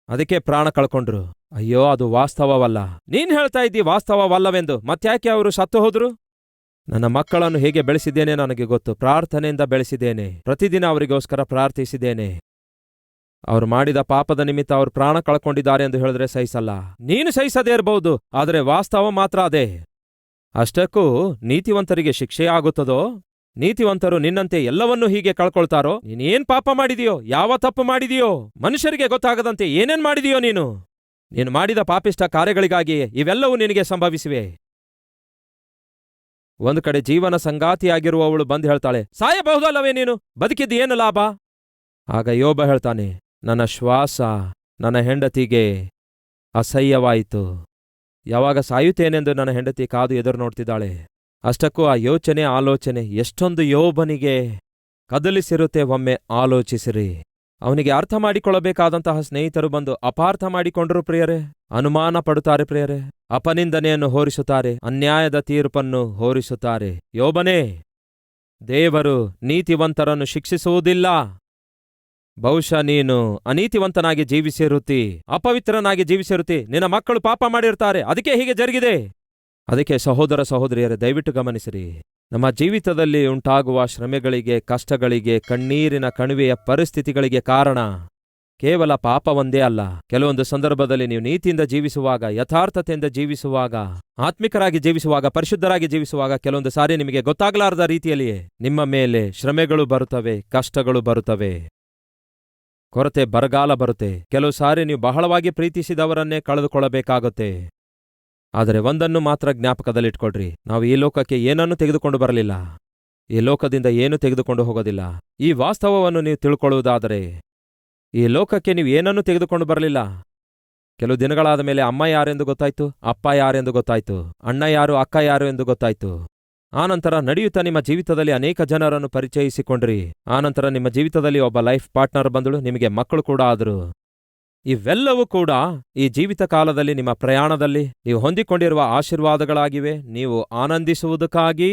ಅದಕ್ಕೆ ಪ್ರಾಣ ಕಳ್ಕೊಂಡ್ರು. ಅಯ್ಯೋ, ಅದು ವಾಸ್ತವವಲ್ಲ. ನೀನ್ ಹೇಳ್ತಾ ಇದ್ದಿ ವಾಸ್ತವವಲ್ಲವೆಂದು. ಮತ್ತ್ಯಾಕೆ ಅವರು ಸತ್ತು ಹೋದ್ರು? ನನ್ನ ಮಕ್ಕಳನ್ನು ಹೇಗೆ ಬೆಳೆಸಿದ್ದೇನೆ ನನಗೆ ಗೊತ್ತು. ಪ್ರಾರ್ಥನೆಯಿಂದ ಬೆಳೆಸಿದ್ದೇನೆ. ಪ್ರತಿದಿನ ಅವರಿಗೋಸ್ಕರ ಪ್ರಾರ್ಥಿಸಿದ್ದೇನೆ. ಅವರು ಮಾಡಿದ ಪಾಪದ ನಿಮಿತ್ತ ಅವರು ಪ್ರಾಣ ಕಳ್ಕೊಂಡಿದ್ದಾರೆ ಎಂದು ಹೇಳಿದ್ರೆ ಸಹಿಸಲ್ಲ. ನೀನು ಸಹಿಸದೇ ಇರಬಹುದು, ಆದರೆ ವಾಸ್ತವ ಮಾತ್ರ ಅದೇ. ಅಷ್ಟಕ್ಕೂ ನೀತಿವಂತರಿಗೆ ಶಿಕ್ಷೆಯಾಗುತ್ತದೋ? ನೀತಿವಂತರು ನಿನ್ನಂತೆ ಎಲ್ಲವನ್ನೂ ಹೀಗೆ ಕಳ್ಕೊಳ್ತಾರೋ? ನೀನೇನ್ ಪಾಪ ಮಾಡಿದೆಯೋ? ಯಾವ ತಪ್ಪು ಮಾಡಿದೆಯೋ? ಮನುಷ್ಯರಿಗೆ ಗೊತ್ತಾಗದಂತೆ ಏನೇನ್ ಮಾಡಿದೆಯೋ ನೀನು? ನೀನು ಮಾಡಿದ ಪಾಪಿಷ್ಟ ಕಾರ್ಯಗಳಿಗಾಗಿ ಇವೆಲ್ಲವೂ ನಿನಗೆ ಸಂಭವಿಸಿವೆ. ಒಂದು ಕಡೆ ಜೀವನ ಸಂಗಾತಿಯಾಗಿರುವವಳು ಬಂದು ಹೇಳ್ತಾಳೆ, ಸಾಯಬಹುದಲ್ಲವೇ ನೀನು? ಬದುಕಿದ್ದು ಏನು ಲಾಭ? ಆಗ ಯೋಬ ಹೇಳ್ತಾನೆ, ನನ್ನ ಶ್ವಾಸ ನನ್ನ ಹೆಂಡತಿಗೆ ಅಸಹ್ಯವಾಯಿತು. ಯಾವಾಗ ಸಾಯುತ್ತೇನೆಂದು ನನ್ನ ಹೆಂಡತಿ ಕಾದು ಎದುರು ನೋಡ್ತಿದ್ದಾಳೆ. ಅಷ್ಟಕ್ಕೂ ಆ ಯೋಚನೆ ಆಲೋಚನೆ ಎಷ್ಟೊಂದು ಯೋಬನಿಗೆ ಕದಲಿಸಿರುತ್ತೆ. ಒಮ್ಮೆ ಆಲೋಚಿಸಿರಿ. ಅವನಿಗೆ ಅರ್ಥ ಮಾಡಿಕೊಳ್ಳಬೇಕಾದಂತಹ ಸ್ನೇಹಿತರು ಬಂದು ಅಪಾರ್ಥ ಮಾಡಿಕೊಂಡರು ಪ್ರಿಯರೇ. ಅನುಮಾನ ಪಡುತ್ತಾರೆ ಪ್ರಿಯರೇ. ಅಪನಿಂದನೆಯನ್ನು ಹೋರಿಸುತ್ತಾರೆ, ಅನ್ಯಾಯದ ತೀರ್ಪನ್ನು ಹೋರಿಸುತ್ತಾರೆ. ಯೋಬನೇ, ದೇವರು ನೀತಿವಂತರನ್ನು ಶಿಕ್ಷಿಸುವುದಿಲ್ಲ. ಬಹುಶಃ ನೀನು ಅನೀತಿವಂತನಾಗಿ ಜೀವಿಸಿರುತ್ತಿ, ಅಪವಿತ್ರನಾಗಿ ಜೀವಿಸಿರುತ್ತಿ. ನಿನ್ನ ಮಕ್ಕಳು ಪಾಪ ಮಾಡಿರ್ತಾರೆ, ಅದಕ್ಕೆ ಹೀಗೆ ಜರುಗಿದೆ. ಅದಕ್ಕೆ ಸಹೋದರ ಸಹೋದರಿಯರೇ, ದಯವಿಟ್ಟು ಗಮನಿಸಿರಿ. ನಮ್ಮ ಜೀವಿತದಲ್ಲಿ ಉಂಟಾಗುವ ಶ್ರಮೆಗಳಿಗೆ, ಕಷ್ಟಗಳಿಗೆ, ಕಣ್ಣೀರಿನ ಕಣಿವೆಯ ಪರಿಸ್ಥಿತಿಗಳಿಗೆ ಕಾರಣ ಕೇವಲ ಪಾಪ ಒಂದೇ ಅಲ್ಲ. ಕೆಲವೊಂದು ಸಂದರ್ಭದಲ್ಲಿ ನೀವು ನೀತಿಯಿಂದ ಜೀವಿಸುವಾಗ, ಯಥಾರ್ಥತೆಯಿಂದ ಜೀವಿಸುವಾಗ, ಆತ್ಮಿಕರಾಗಿ ಜೀವಿಸುವಾಗ, ಪರಿಶುದ್ಧರಾಗಿ ಜೀವಿಸುವಾಗ ಕೆಲವೊಂದು ಸಾರಿ ನಿಮಗೆ ಗೊತ್ತಾಗಲಾರದ ರೀತಿಯಲ್ಲಿಯೇ ನಿಮ್ಮ ಮೇಲೆ ಶ್ರಮೆಗಳು ಬರುತ್ತವೆ, ಕಷ್ಟಗಳು ಬರುತ್ತವೆ, ಕೊರತೆ, ಬರಗಾಲ ಬರುತ್ತೆ. ಕೆಲವು ಸಾರಿ ನೀವು ಬಹಳವಾಗಿ ಪ್ರೀತಿಸಿದವರನ್ನೇ ಕಳೆದುಕೊಳ್ಳಬೇಕಾಗುತ್ತೆ. ಆದರೆ ಒಂದನ್ನು ಮಾತ್ರ ಜ್ಞಾಪಕದಲ್ಲಿಟ್ಕೊಳ್ರಿ, ನಾವು ಈ ಲೋಕಕ್ಕೆ ಏನನ್ನೂ ತೆಗೆದುಕೊಂಡು ಬರಲಿಲ್ಲ, ಈ ಲೋಕದಿಂದ ಏನೂ ತೆಗೆದುಕೊಂಡು ಹೋಗೋದಿಲ್ಲ. ಈ ವಾಸ್ತವವನ್ನು ನೀವು ತಿಳ್ಕೊಳ್ಳುವುದಾದರೆ, ಈ ಲೋಕಕ್ಕೆ ನೀವು ಏನನ್ನೂ ತೆಗೆದುಕೊಂಡು ಬರಲಿಲ್ಲ. ಕೆಲವು ದಿನಗಳಾದ ಮೇಲೆ ಅಮ್ಮ ಯಾರೆಂದು ಗೊತ್ತಾಯ್ತು, ಅಪ್ಪ ಯಾರೆಂದು ಗೊತ್ತಾಯ್ತು, ಅಣ್ಣ ಯಾರು, ಅಕ್ಕ ಯಾರು ಎಂದು ಗೊತ್ತಾಯ್ತು. ಆನಂತರ ನಡೆಯುತ್ತಾ ನಿಮ್ಮ ಜೀವಿತದಲ್ಲಿ ಅನೇಕ ಜನರನ್ನು ಪರಿಚಯಿಸಿಕೊಂಡ್ರಿ. ಆನಂತರ ನಿಮ್ಮ ಜೀವಿತದಲ್ಲಿ ಒಬ್ಬ ಲೈಫ್ ಪಾರ್ಟ್ನರ್ ಬಂದಳು, ನಿಮಗೆ ಮಕ್ಕಳು ಕೂಡ ಆದರು. ಇವೆಲ್ಲವೂ ಕೂಡ ಈ ಜೀವಿತ ಕಾಲದಲ್ಲಿ ನಿಮ್ಮ ಪ್ರಯಾಣದಲ್ಲಿ ನೀವು ಹೊಂದಿಕೊಂಡಿರುವ ಆಶೀರ್ವಾದಗಳಾಗಿವೆ, ನೀವು ಆನಂದಿಸುವುದಕ್ಕಾಗಿ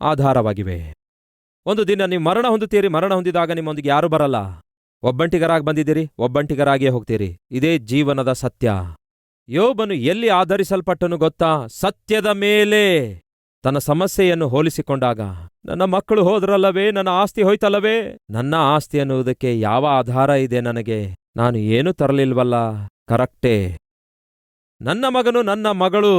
ಆಧಾರವಾಗಿವೆ. ಒಂದು ದಿನ ನೀವು ಮರಣ ಹೊಂದುತ್ತೀರಿ. ಮರಣ ಹೊಂದಿದಾಗ ನಿಮ್ಮೊಂದಿಗೆ ಯಾರೂ ಬರಲ್ಲ. ಒಬ್ಬಂಟಿಗರಾಗಿ ಬಂದಿದ್ದೀರಿ, ಒಬ್ಬಂಟಿಗರಾಗಿಯೇ ಹೋಗ್ತೀರಿ. ಇದೇ ಜೀವನದ ಸತ್ಯ. ಯೋಬನು ಎಲ್ಲಿ ಆಧರಿಸಲ್ಪಟ್ಟನು ಗೊತ್ತಾ? ಸತ್ಯದ ಮೇಲೆ. ತನ್ನ ಸಮಸ್ಯೆಯನ್ನು ಹೋಲಿಸಿಕೊಂಡಾಗ, ನನ್ನ ಮಕ್ಕಳು ಹೋದ್ರಲ್ಲವೇ, ನನ್ನ ಆಸ್ತಿ ಹೋಯ್ತಲ್ಲವೇ, ನನ್ನ ಆಸ್ತಿ ಅನ್ನುವುದಕ್ಕೆ ಯಾವ ಆಧಾರ ಇದೆ ನನಗೆ? ನಾನು ಏನೂ ತರಲಿಲ್ವಲ್ಲ. ಕರೆಕ್ಟೇ. ನನ್ನ ಮಗನು ನನ್ನ ಮಗಳು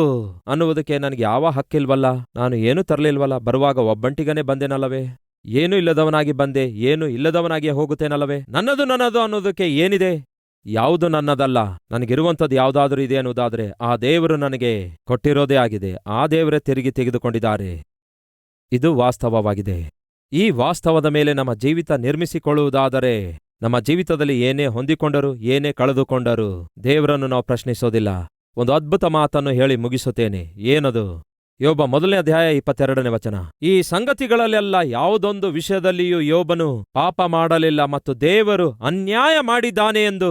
ಅನ್ನುವುದಕ್ಕೆ ನನಗೆ ಯಾವ ಹಕ್ಕಿಲ್ವಲ್ಲ. ನಾನು ಏನೂ ತರಲಿಲ್ವಲ್ಲ. ಬರುವಾಗ ಒಬ್ಬಂಟಿಗನೇ ಬಂದೆನಲ್ಲವೇ? ಏನೂ ಇಲ್ಲದವನಾಗಿ ಬಂದೆ, ಏನೂ ಇಲ್ಲದವನಾಗಿಯೇ ಹೋಗುತ್ತೇನಲ್ಲವೇ? ನನ್ನದು ಅನ್ನೋದಕ್ಕೆ ಏನಿದೆ? ಯಾವುದು ನನ್ನದಲ್ಲ. ನನಗಿರುವಂಥದ್ದು ಯಾವುದಾದ್ರೂ ಇದೆ ಅನ್ನುವುದಾದರೆ ಆ ದೇವರು ನನಗೆ ಕೊಟ್ಟಿರೋದೇ ಆಗಿದೆ. ಆ ದೇವರೇ ತಿರುಗಿ ತೆಗೆದುಕೊಂಡಿದ್ದಾರೆ. ಇದು ವಾಸ್ತವವಾಗಿದೆ. ಈ ವಾಸ್ತವದ ಮೇಲೆ ನಮ್ಮ ಜೀವಿತ ನಿರ್ಮಿಸಿಕೊಳ್ಳುವುದಾದರೆ, ನಮ್ಮ ಜೀವಿತದಲ್ಲಿ ಏನೇ ಹೊಂದಿಕೊಂಡರೂ ಏನೇ ಕಳೆದುಕೊಂಡರೂ ದೇವರನ್ನು ನಾವು ಪ್ರಶ್ನಿಸೋದಿಲ್ಲ. ಒಂದು ಅದ್ಭುತ ಮಾತನ್ನು ಹೇಳಿ ಮುಗಿಸುತ್ತೇನೆ. ಏನದು? ಯೋಬ 1ನೇ ಅಧ್ಯಾಯ 22ನೇ ವಚನ. ಈ ಸಂಗತಿಗಳಲ್ಲೆಲ್ಲ ಯಾವುದೊಂದು ವಿಷಯದಲ್ಲಿಯೂ ಯೋಬನು ಪಾಪ ಮಾಡಲಿಲ್ಲ ಮತ್ತು ದೇವರು ಅನ್ಯಾಯ ಮಾಡಿದ್ದಾನೆ ಎಂದು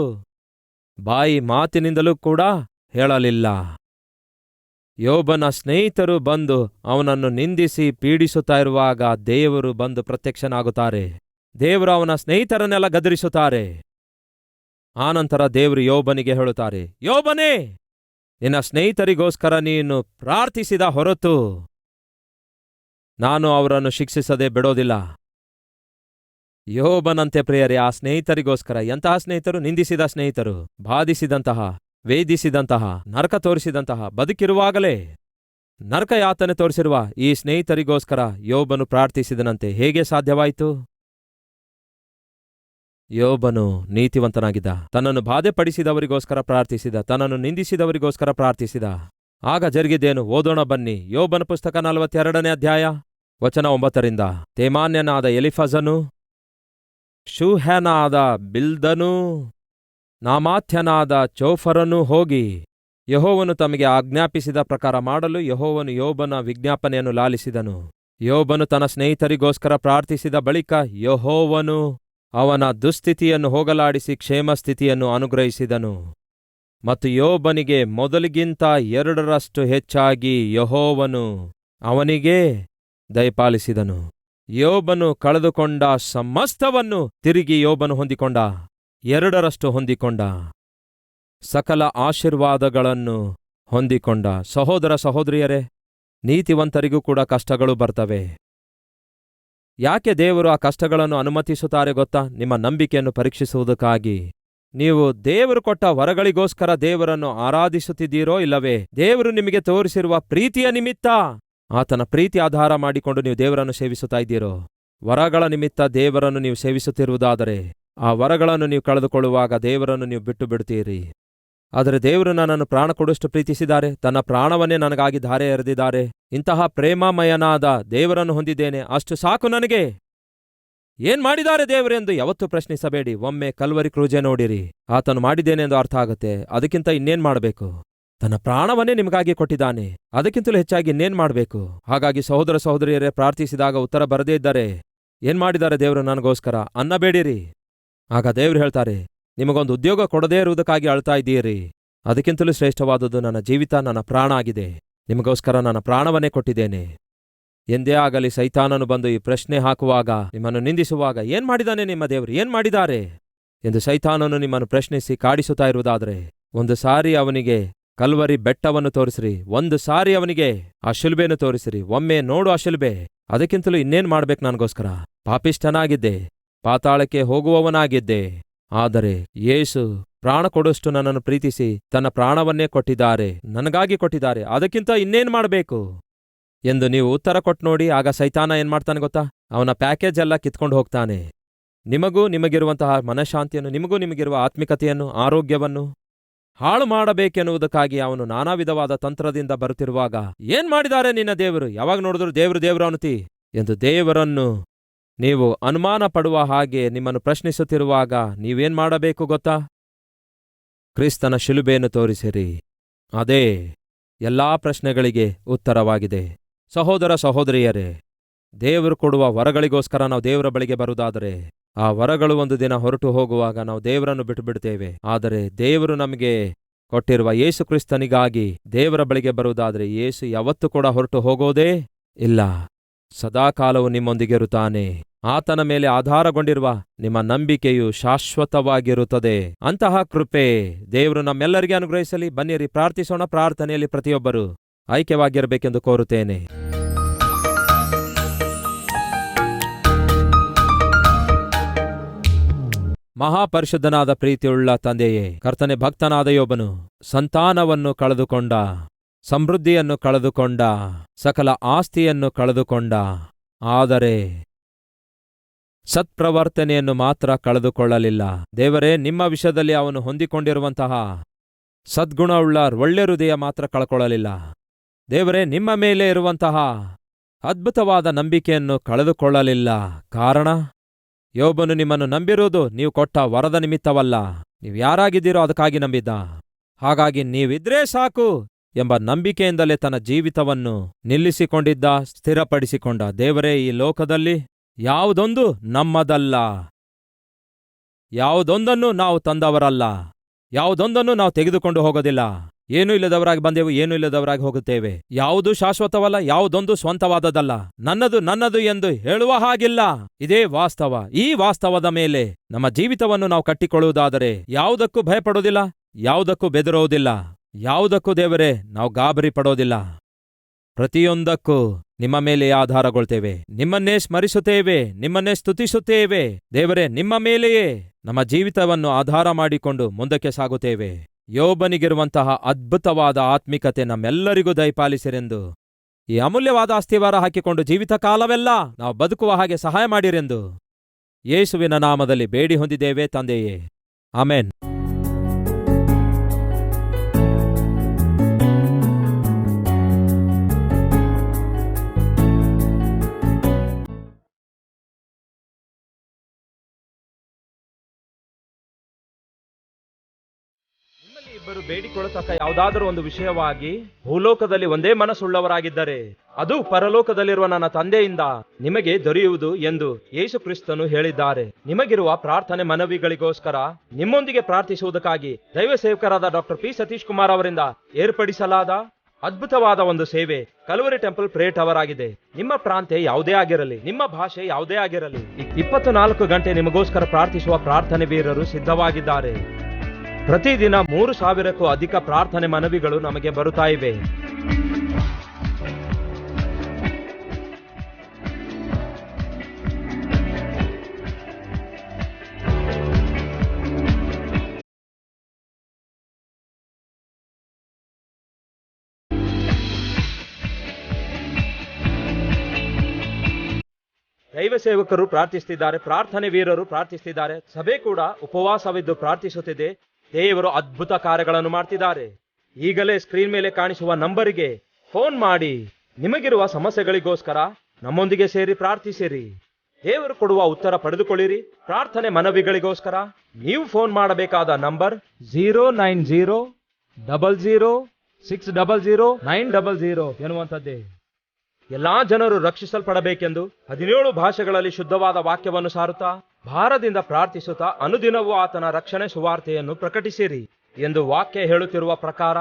ಬಾಯಿ ಮಾತಿನಿಂದಲೂ ಕೂಡ ಹೇಳಲಿಲ್ಲ. ಯೋಬನ ಸ್ನೇಹಿತರು ಬಂದು ಅವನನ್ನು ನಿಂದಿಸಿ ಪೀಡಿಸುತ್ತಾ ಇರುವಾಗ ದೇವರು ಬಂದು ಪ್ರತ್ಯಕ್ಷನಾಗುತ್ತಾರೆ. ದೇವರು ಅವನ ಸ್ನೇಹಿತರನ್ನೆಲ್ಲ ಗದರಿಸುತ್ತಾರೆ. ಆನಂತರ ದೇವರು ಯೋಬನಿಗೆ ಹೇಳುತ್ತಾರೆ, ಯೋಬನೇ, ನಿನ್ನ ಸ್ನೇಹಿತರಿಗೋಸ್ಕರ ನೀನು ಪ್ರಾರ್ಥಿಸಿದ ಹೊರತು ನಾನು ಅವರನ್ನು ಶಿಕ್ಷಿಸದೆ ಬಿಡೋದಿಲ್ಲ. ಯೋಬನಂತೆ ಪ್ರಿಯರೇ, ಆ ಸ್ನೇಹಿತರಿಗೋಸ್ಕರ. ಎಂತಹ ಸ್ನೇಹಿತರು? ನಿಂದಿಸಿದ ಸ್ನೇಹಿತರು, ಬಾಧಿಸಿದಂತಹ, ವೇದಿಸಿದಂತಹ, ನರಕ ತೋರಿಸಿದಂತಹ, ಬದುಕಿರುವಾಗಲೇ ನರಕ ಯಾತನೆ ತೋರಿಸಿರುವ ಈ ಸ್ನೇಹಿತರಿಗೋಸ್ಕರ ಯೋಬನು ಪ್ರಾರ್ಥಿಸಿದನಂತೆ. ಹೇಗೆ ಸಾಧ್ಯವಾಯಿತು? ಯೋಬನು ನೀತಿವಂತನಾಗಿದ್ದ. ತನ್ನನ್ನು ಬಾಧೆಪಡಿಸಿದವರಿಗೋಸ್ಕರ ಪ್ರಾರ್ಥಿಸಿದ, ತನ್ನನ್ನು ನಿಂದಿಸಿದವರಿಗೋಸ್ಕರ ಪ್ರಾರ್ಥಿಸಿದ. ಆಗ ಜರುಗಿದ್ದೇನು? ಓದೋಣ ಬನ್ನಿ. ಯೋಬನ ಪುಸ್ತಕ 42ನೇ ಅಧ್ಯಾಯ ವಚನ 9ರಿಂದ. ತೇಮಾನ್ಯನಾದ ಎಲಿಫಜನು, ಶೂಹ್ಯನಾದ ಬಿಲ್ದನೂ, ನಾಮಾಥ್ಯನಾದ ಚೋಫರನೂ ಹೋಗಿ ಯೆಹೋವನು ತಮಗೆ ಆಜ್ಞಾಪಿಸಿದ ಪ್ರಕಾರ ಮಾಡಲು ಯೆಹೋವನು ಯೋಬನ ವಿಜ್ಞಾಪನೆಯನ್ನು ಲಾಲಿಸಿದನು. ಯೋಬನು ತನ್ನ ಸ್ನೇಹಿತರಿಗೋಸ್ಕರ ಪ್ರಾರ್ಥಿಸಿದ ಬಳಿಕ ಯೆಹೋವನು ಅವನ ದುಸ್ಥಿತಿಯನ್ನು ಹೋಗಲಾಡಿಸಿ ಕ್ಷೇಮಸ್ಥಿತಿಯನ್ನು ಅನುಗ್ರಹಿಸಿದನು. ಮತ್ತು ಯೋಬನಿಗೆ ಮೊದಲಿಗಿಂತ 2ರಷ್ಟು ಹೆಚ್ಚಾಗಿ ಯೆಹೋವನು ಅವನಿಗೆ ದಯಪಾಲಿಸಿದನು. ಯೋಬನು ಕಳೆದುಕೊಂಡ ಸಮಸ್ತವನ್ನು ತಿರುಗಿ ಯೋಬನು ಹೊಂದಿಕೊಂಡ. 2ರಷ್ಟು ಹೊಂದಿಕೊಂಡ. ಸಕಲ ಆಶೀರ್ವಾದಗಳನ್ನು ಹೊಂದಿಕೊಂಡ. ಸಹೋದರ ಸಹೋದರಿಯರೇ, ನೀತಿವಂತರಿಗೂ ಕೂಡ ಕಷ್ಟಗಳು ಬರ್ತವೆ. ಯಾಕೆ ದೇವರು ಆ ಕಷ್ಟಗಳನ್ನು ಅನುಮತಿಸುತ್ತಾರೆ ಗೊತ್ತಾ? ನಿಮ್ಮ ನಂಬಿಕೆಯನ್ನು ಪರೀಕ್ಷಿಸುವುದಕ್ಕಾಗಿ. ನೀವು ದೇವರು ಕೊಟ್ಟ ವರಗಳಿಗೋಸ್ಕರ ದೇವರನ್ನು ಆರಾಧಿಸುತ್ತಿದ್ದೀರೋ ಇಲ್ಲವೇ? ದೇವರು ನಿಮಗೆ ತೋರಿಸಿರುವ ಪ್ರೀತಿಯ ನಿಮಿತ್ತ, ಆತನ ಪ್ರೀತಿ ಆಧಾರ ಮಾಡಿಕೊಂಡು ನೀವು ದೇವರನ್ನು ಸೇವಿಸುತ್ತಾ ಇದ್ದೀರೋ? ವರಗಳ ನಿಮಿತ್ತ ದೇವರನ್ನು ನೀವು ಸೇವಿಸುತ್ತಿರುವುದಾದರೆ ಆ ವರಗಳನ್ನು ನೀವು ಕಳೆದುಕೊಳ್ಳುವಾಗ ದೇವರನ್ನು ನೀವು ಬಿಟ್ಟು ಬಿಡ್ತೀರಿ. ಆದರೆ ದೇವರು ನನ್ನನ್ನು ಪ್ರಾಣ ಕೊಡುವಷ್ಟು ಪ್ರೀತಿಸಿದ್ದಾರೆ, ತನ್ನ ಪ್ರಾಣವನ್ನೇ ನನಗಾಗಿ ಧಾರೆ ಎರೆದಿದ್ದಾರೆ. ಇಂತಹ ಪ್ರೇಮಮಯನಾದ ದೇವರನ್ನು ಹೊಂದಿದ್ದೇನೆ, ಅಷ್ಟು ಸಾಕು ನನಗೆ. ಏನ್ ಮಾಡಿದ್ದಾರೆ ದೇವರೆಂದು ಯಾವತ್ತೂ ಪ್ರಶ್ನಿಸಬೇಡಿ. ಒಮ್ಮೆ ಕಲ್ವರಿ ಕ್ರೂಜೆ ನೋಡಿರಿ, ಆತನು ಮಾಡಿದ್ದೇನೆ ಎಂದು ಅರ್ಥ ಆಗುತ್ತೆ. ಅದಕ್ಕಿಂತ ಇನ್ನೇನ್ ಮಾಡಬೇಕು? ತನ್ನ ಪ್ರಾಣವನ್ನೇ ನಿಮಗಾಗಿ ಕೊಟ್ಟಿದ್ದಾನೆ, ಅದಕ್ಕಿಂತಲೂ ಹೆಚ್ಚಾಗಿ ಇನ್ನೇನ್ ಮಾಡಬೇಕು? ಹಾಗಾಗಿ ಸಹೋದರ ಸಹೋದರಿಯರೇ, ಪ್ರಾರ್ಥಿಸಿದಾಗ ಉತ್ತರ ಬರದೇ ಇದ್ದರೆ ಏನ್ ಮಾಡಿದ್ದಾರೆ ದೇವರು ನನಗೋಸ್ಕರ ಅನ್ನಬೇಡಿರಿ. ಆಗ ದೇವರು ಹೇಳ್ತಾರೆ, ನಿಮಗೊಂದು ಉದ್ಯೋಗ ಕೊಡದೇ ಇರುವುದಕ್ಕಾಗಿ ಅಳ್ತಾ ಇದ್ದೀರಿ, ಅದಕ್ಕಿಂತಲೂ ಶ್ರೇಷ್ಠವಾದುದು ನನ್ನ ಜೀವಿತ, ನನ್ನ ಪ್ರಾಣ ಆಗಿದೆ. ನಿಮಗೋಸ್ಕರ ನನ್ನ ಪ್ರಾಣವನ್ನೇ ಕೊಟ್ಟಿದ್ದೇನೆ. ಎಂದೇ ಆಗಲಿ ಸೈತಾನನು ಬಂದು ಈ ಪ್ರಶ್ನೆ ಹಾಕುವಾಗ, ನಿಮ್ಮನ್ನು ನಿಂದಿಸುವಾಗ, ಏನ್ ಮಾಡಿದಾನೆ ನಿಮ್ಮ ದೇವರು, ಏನ್ ಮಾಡಿದ್ದಾರೆ ಎಂದು ಸೈತಾನನು ನಿಮ್ಮನ್ನು ಪ್ರಶ್ನಿಸಿ ಕಾಡಿಸುತ್ತಾ ಇರುವುದಾದರೆ, ಒಂದು ಸಾರಿ ಅವನಿಗೆ ಕಲ್ವರಿ ಬೆಟ್ಟವನ್ನು ತೋರಿಸಿರಿ, ಒಂದು ಸಾರಿ ಅವನಿಗೆ ಆ ಶಿಲುಬೆಯನ್ನು ತೋರಿಸಿರಿ. ಒಮ್ಮೆ ನೋಡು ಆ ಶಿಲುಬೆ, ಅದಕ್ಕಿಂತಲೂ ಇನ್ನೇನ್ ಮಾಡ್ಬೇಕು? ನನಗೋಸ್ಕರ ಪಾಪಿಷ್ಠನಾಗಿದ್ದೆ, ಪಾತಾಳಕ್ಕೆ ಹೋಗುವವನಾಗಿದ್ದೆ. ಆದರೆ ಯೇಸು ಪ್ರಾಣ ಕೊಡುವಷ್ಟು ನನ್ನನ್ನು ಪ್ರೀತಿಸಿ ತನ್ನ ಪ್ರಾಣವನ್ನೇ ಕೊಟ್ಟಿದ್ದಾರೆ, ನನಗಾಗಿ ಕೊಟ್ಟಿದ್ದಾರೆ, ಅದಕ್ಕಿಂತ ಇನ್ನೇನ್ ಮಾಡಬೇಕು ಎಂದು ನೀವು ಉತ್ತರ ಕೊಟ್ಟು ನೋಡಿ. ಆಗ ಸೈತಾನ ಏನ್ ಮಾಡ್ತಾನೆ ಗೊತ್ತಾ? ಅವನ ಪ್ಯಾಕೇಜ್ ಎಲ್ಲ ಕಿತ್ಕೊಂಡು ಹೋಗ್ತಾನೆ. ನಿಮಗೂ ನಿಮಗಿರುವಂತಹ ಮನಃಶಾಂತಿಯನ್ನು, ನಿಮಗೂ ನಿಮಗಿರುವ ಆತ್ಮಿಕತೆಯನ್ನು, ಆರೋಗ್ಯವನ್ನು ಹಾಳು ಮಾಡಬೇಕೆನ್ನುವುದಕ್ಕಾಗಿ ಅವನು ನಾನಾ ವಿಧವಾದ ತಂತ್ರದಿಂದ ಬರುತ್ತಿರುವಾಗ, ಏನ್ ಮಾಡಿದ್ದಾರೆ ನಿನ್ನ ದೇವರು, ಯಾವಾಗ ನೋಡಿದ್ರು ದೇವರು ದೇವರು ಅನ್ನುತ್ತಿ ಎಂದು ದೇವರನ್ನು ನೀವು ಅನುಮಾನ ಪಡುವ ಹಾಗೆ ನಿಮ್ಮನ್ನು ಪ್ರಶ್ನಿಸುತ್ತಿರುವಾಗ ನೀವೇನ್ ಮಾಡಬೇಕು ಗೊತ್ತಾ? ಕ್ರಿಸ್ತನ ಶಿಲುಬೆಯನ್ನು ತೋರಿಸಿರಿ. ಅದೇ ಎಲ್ಲಾ ಪ್ರಶ್ನೆಗಳಿಗೆ ಉತ್ತರವಾಗಿದೆ. ಸಹೋದರ ಸಹೋದರಿಯರೇ, ದೇವರು ಕೊಡುವ ವರಗಳಿಗೋಸ್ಕರ ನಾವು ದೇವರ ಬಳಿಗೆ ಬರುವುದಾದರೆ ಆ ವರಗಳು ಒಂದು ದಿನ ಹೊರಟು ಹೋಗುವಾಗ ನಾವು ದೇವರನ್ನು ಬಿಟ್ಟುಬಿಡ್ತೇವೆ. ಆದರೆ ದೇವರು ನಮಗೆ ಕೊಟ್ಟಿರುವ ಯೇಸು ಕ್ರಿಸ್ತನಿಗಾಗಿ ದೇವರ ಬಳಿಗೆ ಬರುವುದಾದರೆ ಯೇಸು ಯಾವತ್ತೂ ಕೂಡ ಹೊರಟು ಹೋಗೋದೇ ಇಲ್ಲ. ಸದಾಕಾಲವು ನಿಮ್ಮೊಂದಿಗಿರುತ್ತಾನೆ. ಆತನ ಮೇಲೆ ಆಧಾರಗೊಂಡಿರುವ ನಿಮ್ಮ ನಂಬಿಕೆಯು ಶಾಶ್ವತವಾಗಿರುತ್ತದೆ. ಅಂತಹ ಕೃಪೆ ದೇವರು ನಮ್ಮೆಲ್ಲರಿಗೆ ಅನುಗ್ರಹಿಸಲಿ. ಬನ್ನಿರಿ ಪ್ರಾರ್ಥಿಸೋಣ. ಪ್ರಾರ್ಥನೆಯಲ್ಲಿ ಪ್ರತಿಯೊಬ್ಬರು ಐಕ್ಯವಾಗಿರಬೇಕೆಂದು ಕೋರುತ್ತೇನೆ. ಮಹಾಪರಿಶುದ್ಧನಾದ ಪ್ರೀತಿಯುಳ್ಳ ತಂದೆಯೇ, ಕರ್ತನೆ, ಭಕ್ತನಾದ ಯೋಬನು ಸಂತಾನವನ್ನು ಕಳೆದುಕೊಂಡ, ಸಮೃದ್ಧಿಯನ್ನು ಕಳೆದುಕೊಂಡ, ಸಕಲ ಆಸ್ತಿಯನ್ನು ಕಳೆದುಕೊಂಡ, ಆದರೆ ಸತ್ಪ್ರವರ್ತನೆಯನ್ನು ಮಾತ್ರ ಕಳೆದುಕೊಳ್ಳಲಿಲ್ಲ. ದೇವರೇ, ನಿಮ್ಮ ವಿಷಯದಲ್ಲಿ ಅವನು ಹೊಂದಿಕೊಂಡಿರುವಂತಹ ಸದ್ಗುಣವುಳ್ಳ ಒಳ್ಳೆ ಹೃದಯ ಮಾತ್ರ ಕಳ್ಕೊಳ್ಳಲಿಲ್ಲ. ದೇವರೇ, ನಿಮ್ಮ ಮೇಲೆ ಇರುವಂತಹ ಅದ್ಭುತವಾದ ನಂಬಿಕೆಯನ್ನು ಕಳೆದುಕೊಳ್ಳಲಿಲ್ಲ. ಕಾರಣ, ಯೋಬನು ನಿಮ್ಮನ್ನು ನಂಬಿರುವುದು ನೀವು ಕೊಟ್ಟ ವರದ ನಿಮಿತ್ತವಲ್ಲ, ನೀವು ಯಾರಾಗಿದ್ದೀರೋ ಅದಕ್ಕಾಗಿ ನಂಬಿದ್ದ. ಹಾಗಾಗಿ ನೀವಿದ್ರೇ ಸಾಕು ಎಂಬ ನಂಬಿಕೆಯಿಂದಲೇ ತನ್ನ ಜೀವಿತವನ್ನು ನಿಲ್ಲಿಸಿಕೊಂಡಿದ್ದ, ಸ್ಥಿರಪಡಿಸಿಕೊಂಡ. ದೇವರೇ, ಈ ಲೋಕದಲ್ಲಿ ಯಾವುದೊಂದು ನಮ್ಮದಲ್ಲ, ಯಾವುದೊಂದನ್ನು ನಾವು ತಂದವರಲ್ಲ, ಯಾವುದೊಂದನ್ನು ನಾವು ತೆಗೆದುಕೊಂಡು ಹೋಗೋದಿಲ್ಲ. ಏನೂ ಇಲ್ಲದವರಾಗಿ ಬಂದೆವು, ಏನೂ ಇಲ್ಲದವರಾಗಿ ಹೋಗುತ್ತೇವೆ. ಯಾವುದೂ ಶಾಶ್ವತವಲ್ಲ, ಯಾವುದೊಂದು ಸ್ವಂತವಾದದಲ್ಲ. ನನ್ನದು ನನ್ನದು ಎಂದು ಹೇಳುವ ಹಾಗಿಲ್ಲ. ಇದೇ ವಾಸ್ತವ. ಈ ವಾಸ್ತವದ ಮೇಲೆ ನಮ್ಮ ಜೀವಿತವನ್ನು ನಾವು ಕಟ್ಟಿಕೊಳ್ಳುವುದಾದರೆ ಯಾವುದಕ್ಕೂ ಭಯಪಡೋದಿಲ್ಲ, ಯಾವುದಕ್ಕೂ ಬೆದರೋದಿಲ್ಲ, ಯಾವುದಕ್ಕೂ ದೇವರೇ ನಾವು ಗಾಬರಿ ಪಡೋದಿಲ್ಲ. ಪ್ರತಿಯೊಂದಕ್ಕೂ ನಿಮ್ಮ ಮೇಲೆ ಆಧಾರಗೊಳ್ತೇವೆ, ನಿಮ್ಮನ್ನೇ ಸ್ಮರಿಸುತ್ತೇವೆ, ನಿಮ್ಮನ್ನೇ ಸ್ತುತಿಸುತ್ತೇವೆ. ದೇವರೇ, ನಿಮ್ಮ ಮೇಲೆಯೇ ನಮ್ಮ ಜೀವಿತವನ್ನು ಆಧಾರ ಮಾಡಿಕೊಂಡು ಮುಂದಕ್ಕೆ ಸಾಗುತ್ತೇವೆ. ಯೋಬನಿಗಿರುವಂತಹ ಅದ್ಭುತವಾದ ಆತ್ಮಿಕತೆ ನಮ್ಮೆಲ್ಲರಿಗೂ ದಯಪಾಲಿಸಿರೆಂದು, ಈ ಅಮೂಲ್ಯವಾದ ಅಸ್ಥಿವಾರ ಹಾಕಿಕೊಂಡು ಜೀವಿತ ಕಾಲವೆಲ್ಲ ನಾವು ಬದುಕುವ ಹಾಗೆ ಸಹಾಯ ಮಾಡಿರೆಂದು ಯೇಸುವಿನ ನಾಮದಲ್ಲಿ ಬೇಡಿ ಹೊಂದಿದ್ದೇವೆ ತಂದೆಯೇ, ಆಮೆನ್. ಇಬ್ಬರು ಬೇಡಿಕೊಳ್ಳತಕ್ಕ ಯಾವುದಾದರೂ ಒಂದು ವಿಷಯವಾಗಿ ಭೂಲೋಕದಲ್ಲಿ ಒಂದೇ ಮನಸ್ಸುಳ್ಳವರಾಗಿದ್ದರೆ ಅದು ಪರಲೋಕದಲ್ಲಿರುವ ನನ್ನ ತಂದೆಯಿಂದ ನಿಮಗೆ ದೊರೆಯುವುದು ಎಂದು ಯೇಸು ಕ್ರಿಸ್ತನು ಹೇಳಿದ್ದಾರೆ. ನಿಮಗಿರುವ ಪ್ರಾರ್ಥನೆ ಮನವಿಗಳಿಗೋಸ್ಕರ ನಿಮ್ಮೊಂದಿಗೆ ಪ್ರಾರ್ಥಿಸುವುದಕ್ಕಾಗಿ ದೈವ ಸೇವಕರಾದ ಡಾಕ್ಟರ್ ಪಿ ಸತೀಶ್ ಕುಮಾರ್ ಅವರಿಂದ ಏರ್ಪಡಿಸಲಾದ ಅದ್ಭುತವಾದ ಒಂದು ಸೇವೆ ಕಲ್ವರಿ ಟೆಂಪಲ್ ಪ್ರೇ ಟವರ್ ಆಗಿದೆ. ನಿಮ್ಮ ಪ್ರಾಂತ್ಯ ಯಾವುದೇ ಆಗಿರಲಿ, ನಿಮ್ಮ ಭಾಷೆ ಯಾವುದೇ ಆಗಿರಲಿ, 24 ಗಂಟೆ ನಿಮಗೋಸ್ಕರ ಪ್ರಾರ್ಥಿಸುವ ಪ್ರಾರ್ಥನೆ ವೀರರು ಸಿದ್ಧವಾಗಿದ್ದಾರೆ. ಪ್ರತಿದಿನ 3,000ಕ್ಕೂ ಅಧಿಕ ಪ್ರಾರ್ಥನೆ ಮನವಿಗಳು ನಮಗೆ ಬರುತ್ತಾ ಇವೆ. ದೈವ ಸೇವಕರು ಪ್ರಾರ್ಥಿಸುತ್ತಿದ್ದಾರೆ, ಪ್ರಾರ್ಥನೆ ವೀರರು ಪ್ರಾರ್ಥಿಸುತ್ತಿದ್ದಾರೆ, ಸಭೆ ಕೂಡ ಉಪವಾಸವಿದ್ದು ಪ್ರಾರ್ಥಿಸುತ್ತಿದೆ. ದೇವರು ಅದ್ಭುತ ಕಾರ್ಯಗಳನ್ನು ಮಾಡ್ತಿದ್ದಾರೆ. ಈಗಲೇ ಸ್ಕ್ರೀನ್ ಮೇಲೆ ಕಾಣಿಸುವ ನಂಬರಿಗೆ ಫೋನ್ ಮಾಡಿ ನಿಮಗಿರುವ ಸಮಸ್ಯೆಗಳಿಗೋಸ್ಕರ ನಮ್ಮೊಂದಿಗೆ ಸೇರಿ ಪ್ರಾರ್ಥಿಸಿರಿ. ದೇವರು ಕೊಡುವ ಉತ್ತರ ಪಡೆದುಕೊಳ್ಳಿರಿ. ಪ್ರಾರ್ಥನೆ ಮನವಿಗಳಿಗೋಸ್ಕರ ನೀವು ಫೋನ್ ಮಾಡಬೇಕಾದ ನಂಬರ್ 0900006000900 ಎನ್ನುವಂಥದ್ದೇ. ಎಲ್ಲಾ ಜನರು ರಕ್ಷಿಸಲ್ಪಡಬೇಕೆಂದು 17 ಭಾಷೆಗಳಲ್ಲಿ ಶುದ್ಧವಾದ ವಾಕ್ಯವನ್ನು ಸಾರುತ್ತಾ ಭಾರದಿಂದ ಪ್ರಾರ್ಥಿಸುತ್ತಾ ಅನುದಿನವೂ ಆತನ ರಕ್ಷಣೆ ಸುವಾರ್ತೆಯನ್ನು ಪ್ರಕಟಿಸಿರಿ ಎಂದು ವಾಕ್ಯ ಹೇಳುತ್ತಿರುವ ಪ್ರಕಾರ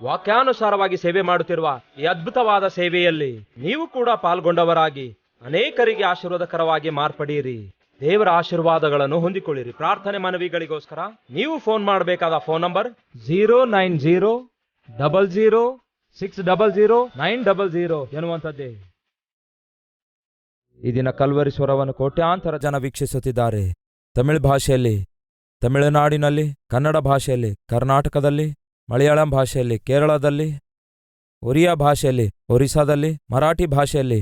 ವಾಕ್ಯಾನುಸಾರವಾಗಿ ಸೇವೆ ಮಾಡುತ್ತಿರುವ ಈ ಅದ್ಭುತವಾದ ಸೇವೆಯಲ್ಲಿ ನೀವು ಕೂಡ ಪಾಲ್ಗೊಂಡವರಾಗಿ ಅನೇಕರಿಗೆ ಆಶೀರ್ವಾದಕರವಾಗಿ ಮಾರ್ಪಡಿರಿ. ದೇವರ ಆಶೀರ್ವಾದಗಳನ್ನು ಹೊಂದಿಕೊಳ್ಳಿರಿ. ಪ್ರಾರ್ಥನೆ ಮನವಿಗಳಿಗೋಸ್ಕರ ನೀವು ಫೋನ್ ಮಾಡಬೇಕಾದ ಫೋನ್ ನಂಬರ್ 0900006000900 ಎನ್ನುವಂಥದ್ದೇ. ಈ ದಿನ ಕಲ್ವರಿ ಸ್ವರವನ್ನು ಕೋಟ್ಯಾಂತರ ಜನ ವೀಕ್ಷಿಸುತ್ತಿದ್ದಾರೆ. ತಮಿಳು ಭಾಷೆಯಲ್ಲಿ ತಮಿಳುನಾಡಿನಲ್ಲಿ, ಕನ್ನಡ ಭಾಷೆಯಲ್ಲಿ ಕರ್ನಾಟಕದಲ್ಲಿ, ಮಲಯಾಳಂ ಭಾಷೆಯಲ್ಲಿ ಕೇರಳದಲ್ಲಿ, ಒರಿಯಾ ಭಾಷೆಯಲ್ಲಿ ಒರಿಸ್ಸಾದಲ್ಲಿ, ಮರಾಠಿ ಭಾಷೆಯಲ್ಲಿ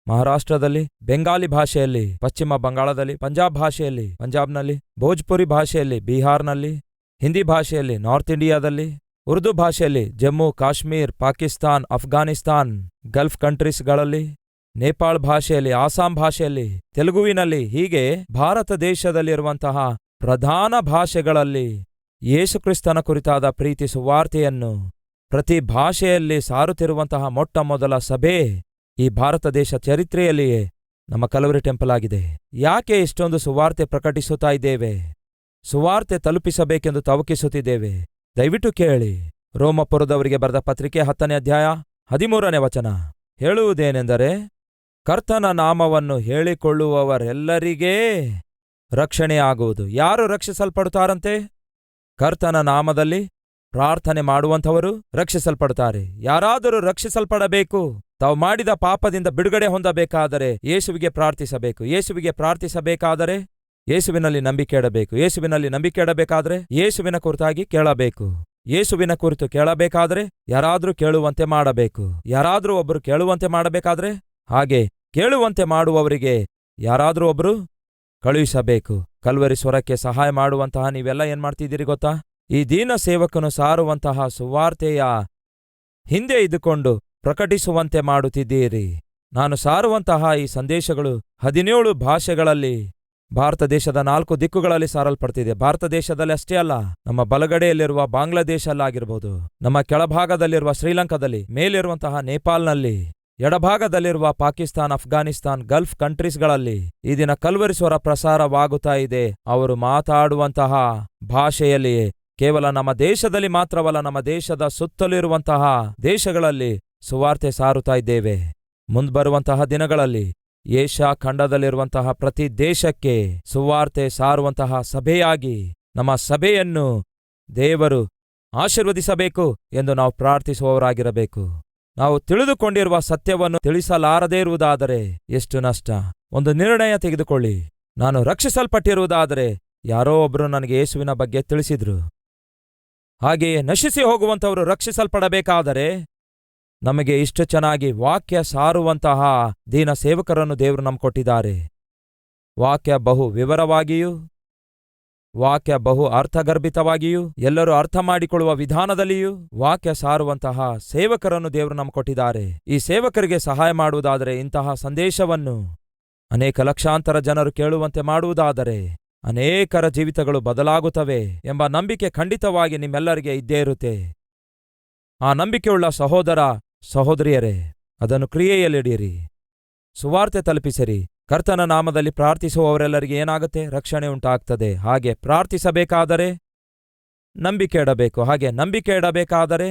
ಮಹಾರಾಷ್ಟ್ರದಲ್ಲಿ, ಬೆಂಗಾಲಿ ಭಾಷೆಯಲ್ಲಿ ಪಶ್ಚಿಮ ಬಂಗಾಳದಲ್ಲಿ, ಪಂಜಾಬ್ ಭಾಷೆಯಲ್ಲಿ ಪಂಜಾಬ್ನಲ್ಲಿ, ಭೋಜ್ಪುರಿ ಭಾಷೆಯಲ್ಲಿ ಬಿಹಾರ್ನಲ್ಲಿ, ಹಿಂದಿ ಭಾಷೆಯಲ್ಲಿ ನಾರ್ತ್ ಇಂಡಿಯಾದಲ್ಲಿ, ಉರ್ದು ಭಾಷೆಯಲ್ಲಿ ಜಮ್ಮು ಕಾಶ್ಮೀರ್, ಪಾಕಿಸ್ತಾನ್, ಅಫ್ಘಾನಿಸ್ತಾನ್, ಗಲ್ಫ್ ಕಂಟ್ರೀಸ್ಗಳಲ್ಲಿ, ನೇಪಾಳ್ ಭಾಷೆಯಲ್ಲಿ, ಆಸಾಂ ಭಾಷೆಯಲ್ಲಿ, ತೆಲುಗುವಿನಲ್ಲಿ, ಹೀಗೆ ಭಾರತ ದೇಶದಲ್ಲಿರುವಂತಹ ಪ್ರಧಾನ ಭಾಷೆಗಳಲ್ಲಿ ಯೇಸುಕ್ರಿಸ್ತನ ಕುರಿತಾದ ಪ್ರೀತಿ ಸುವಾರ್ತೆಯನ್ನು ಪ್ರತಿ ಭಾಷೆಯಲ್ಲಿ ಸಾರುತ್ತಿರುವಂತಹ ಮೊಟ್ಟ ಮೊದಲ ಸಭೆ ಈ ಭಾರತ ದೇಶ ಚರಿತ್ರೆಯಲ್ಲಿಯೇ ನಮ್ಮ ಕಲ್ವರಿ ಟೆಂಪಲ್ ಆಗಿದೆ. ಯಾಕೆ ಇಷ್ಟೊಂದು ಸುವಾರ್ತೆ ಪ್ರಕಟಿಸುತ್ತಾ ಇದ್ದೇವೆ, ಸುವಾರ್ತೆ ತಲುಪಿಸಬೇಕೆಂದು ತವಕಿಸುತ್ತಿದ್ದೇವೆ? ದಯವಿಟ್ಟು ಕೇಳಿ. ರೋಮಪುರದವರಿಗೆ ಬರೆದ ಪತ್ರಿಕೆ 10ನೇ ಅಧ್ಯಾಯ 13ನೇ ವಚನ ಹೇಳುವುದೇನೆಂದರೆ, ಕರ್ತನ ನಾಮವನ್ನು ಹೇಳಿಕೊಳ್ಳುವವರೆಲ್ಲರಿಗೇ ರಕ್ಷಣೆಯಾಗುವುದು. ಯಾರು ರಕ್ಷಿಸಲ್ಪಡುತ್ತಾರಂತೆ? ಕರ್ತನ ನಾಮದಲ್ಲಿ ಪ್ರಾರ್ಥನೆ ಮಾಡುವಂಥವರು ರಕ್ಷಿಸಲ್ಪಡುತ್ತಾರೆ. ಯಾರಾದರೂ ರಕ್ಷಿಸಲ್ಪಡಬೇಕು, ತಾವು ಮಾಡಿದ ಪಾಪದಿಂದ ಬಿಡುಗಡೆ ಹೊಂದಬೇಕಾದರೆ ಯೇಸುವಿಗೆ ಪ್ರಾರ್ಥಿಸಬೇಕು. ಯೇಸುವಿಗೆ ಪ್ರಾರ್ಥಿಸಬೇಕಾದರೆ ಯೇಸುವಿನಲ್ಲಿ ನಂಬಿಕೆ ಇಡಬೇಕು. ಯೇಸುವಿನಲ್ಲಿ ನಂಬಿಕೆ ಇಡಬೇಕಾದರೆ ಯೇಸುವಿನ ಕುರಿತಾಗಿ ಕೇಳಬೇಕು. ಯೇಸುವಿನ ಕುರಿತು ಕೇಳಬೇಕಾದರೆ ಯಾರಾದರೂ ಕೇಳುವಂತೆ ಮಾಡಬೇಕು. ಯಾರಾದರೂ ಒಬ್ಬರು ಕೇಳುವಂತೆ ಮಾಡಬೇಕಾದ್ರೆ ಹಾಗೆ ಕೇಳುವಂತೆ ಮಾಡುವವರಿಗೆ ಯಾರಾದರೂ ಒಬ್ಬರು ಕಳುಹಿಸಬೇಕು. ಕಲ್ವರಿ ಸ್ವರಕ್ಕೆ ಸಹಾಯ ಮಾಡುವಂತಹ ನೀವೆಲ್ಲ ಏನ್ ಮಾಡ್ತಿದ್ದೀರಿ ಗೊತ್ತಾ? ಈ ದೀನ ಸೇವಕನು ಸಾರುವಂತಹ ಸುವಾರ್ತೆಯ ಹಿಂದೆ ಇದ್ದುಕೊಂಡು ಪ್ರಕಟಿಸುವಂತೆ ಮಾಡುತ್ತಿದ್ದೀರಿ. ನಾನು ಸಾರುವಂತಹ ಈ ಸಂದೇಶಗಳು 17 ಭಾಷೆಗಳಲ್ಲಿ ಭಾರತ ದೇಶದ 4 ದಿಕ್ಕುಗಳಲ್ಲಿ ಸಾರಲ್ಪಡ್ತಿದೆ. ಭಾರತ ದೇಶದಲ್ಲಿ ಅಷ್ಟೇ ಅಲ್ಲ, ನಮ್ಮ ಬಲಗಡೆಯಲ್ಲಿರುವ ಬಾಂಗ್ಲಾದೇಶಲ್ಲಾಗಿರ್ಬೋದು, ನಮ್ಮ ಕೆಳಭಾಗದಲ್ಲಿರುವ ಶ್ರೀಲಂಕಾದಲ್ಲಿ, ಮೇಲಿರುವಂತಹ ನೇಪಾಲ್ನಲ್ಲಿ, ಎಡಭಾಗದಲ್ಲಿರುವ ಪಾಕಿಸ್ತಾನ್, ಅಫ್ಘಾನಿಸ್ತಾನ್, ಗಲ್ಫ್ ಕಂಟ್ರೀಸ್ಗಳಲ್ಲಿ ಈ ದಿನ ಕಲ್ವರಿ ಸ್ವರ ಪ್ರಸಾರವಾಗುತ್ತಾ ಇದೆ. ಅವರು ಮಾತಾಡುವಂತಹ ಭಾಷೆಯಲ್ಲಿಯೇ ಕೇವಲ ನಮ್ಮ ದೇಶದಲ್ಲಿ ಮಾತ್ರವಲ್ಲ, ನಮ್ಮ ದೇಶದ ಸುತ್ತಲಿರುವಂತಹ ದೇಶಗಳಲ್ಲಿ ಸುವಾರ್ತೆ ಸಾರುತ್ತಾ ಇದ್ದೇವೆ. ಮುಂದ್ಬರುವಂತಹ ದಿನಗಳಲ್ಲಿ ಏಷ್ಯಾ ಖಂಡದಲ್ಲಿರುವಂತಹ ಪ್ರತಿ ದೇಶಕ್ಕೆ ಸುವಾರ್ತೆ ಸಾರುವಂತಹ ಸಭೆಯಾಗಿ ನಮ್ಮ ಸಭೆಯನ್ನು ದೇವರು ಆಶೀರ್ವದಿಸಬೇಕು ಎಂದು ನಾವು ಪ್ರಾರ್ಥಿಸುವವರಾಗಿರಬೇಕು. ನಾವು ತಿಳಿದುಕೊಂಡಿರುವ ಸತ್ಯವನ್ನು ತಿಳಿಸಲಾರದೇ ಇರುವುದಾದರೆ ಎಷ್ಟು ನಷ್ಟ. ಒಂದು ನಿರ್ಣಯ ತೆಗೆದುಕೊಳ್ಳಿ. ನಾನು ರಕ್ಷಿಸಲ್ಪಟ್ಟಿರುವುದಾದರೆ ಯಾರೋ ಒಬ್ಬರು ನನಗೆ ಯೇಸುವಿನ ಬಗ್ಗೆ ತಿಳಿಸಿದ್ರು. ಹಾಗೆಯೇ ನಶಿಸಿ ಹೋಗುವಂಥವರು ರಕ್ಷಿಸಲ್ಪಡಬೇಕಾದರೆ ನಮಗೆ ಇಷ್ಟು ಚೆನ್ನಾಗಿ ವಾಕ್ಯ ಸಾರುವಂತಹ ದೀನ ಸೇವಕರನ್ನು ದೇವರು ನಮ್ಗೆ ಕೊಟ್ಟಿದ್ದಾರೆ. ವಾಕ್ಯ ಬಹು ವಿವರವಾಗಿಯೂ, ವಾಕ್ಯ ಬಹು ಅರ್ಥಗರ್ಭಿತವಾಗಿಯೂ, ಎಲ್ಲರೂ ಅರ್ಥ ಮಾಡಿಕೊಳ್ಳುವ ವಿಧಾನದಲ್ಲಿಯೂ ವಾಕ್ಯ ಸಾರುವಂತಹ ಸೇವಕರನ್ನು ದೇವರು ನಮ್ಗೆ ಕೊಟ್ಟಿದ್ದಾರೆ. ಈ ಸೇವಕರಿಗೆ ಸಹಾಯ ಮಾಡುವುದಾದರೆ, ಇಂತಹ ಸಂದೇಶವನ್ನು ಅನೇಕ ಲಕ್ಷಾಂತರ ಜನರು ಕೇಳುವಂತೆ ಮಾಡುವುದಾದರೆ ಅನೇಕರ ಜೀವಿತಗಳು ಬದಲಾಗುತ್ತವೆ ಎಂಬ ನಂಬಿಕೆ ಖಂಡಿತವಾಗಿ ನಿಮ್ಮೆಲ್ಲರಿಗೆ ಇದ್ದೇ ಇರುತ್ತೆ. ಆ ನಂಬಿಕೆಯುಳ್ಳ ಸಹೋದರ ಸಹೋದರಿಯರೇ, ಅದನ್ನು ಕ್ರಿಯೆಯಲ್ಲಿಡಿರಿ. ಸುವಾರ್ತೆ ತಲುಪಿಸಿರಿ. ಕರ್ತನ ನಾಮದಲ್ಲಿ ಪ್ರಾರ್ಥಿಸುವವರೆಲ್ಲರಿಗೆ ಏನಾಗುತ್ತೆ? ರಕ್ಷಣೆ ಉಂಟಾಗ್ತದೆ. ಹಾಗೆ ಪ್ರಾರ್ಥಿಸಬೇಕಾದರೆ ನಂಬಿಕೆ ಇಡಬೇಕು. ಹಾಗೆ ನಂಬಿಕೆ ಇಡಬೇಕಾದರೆ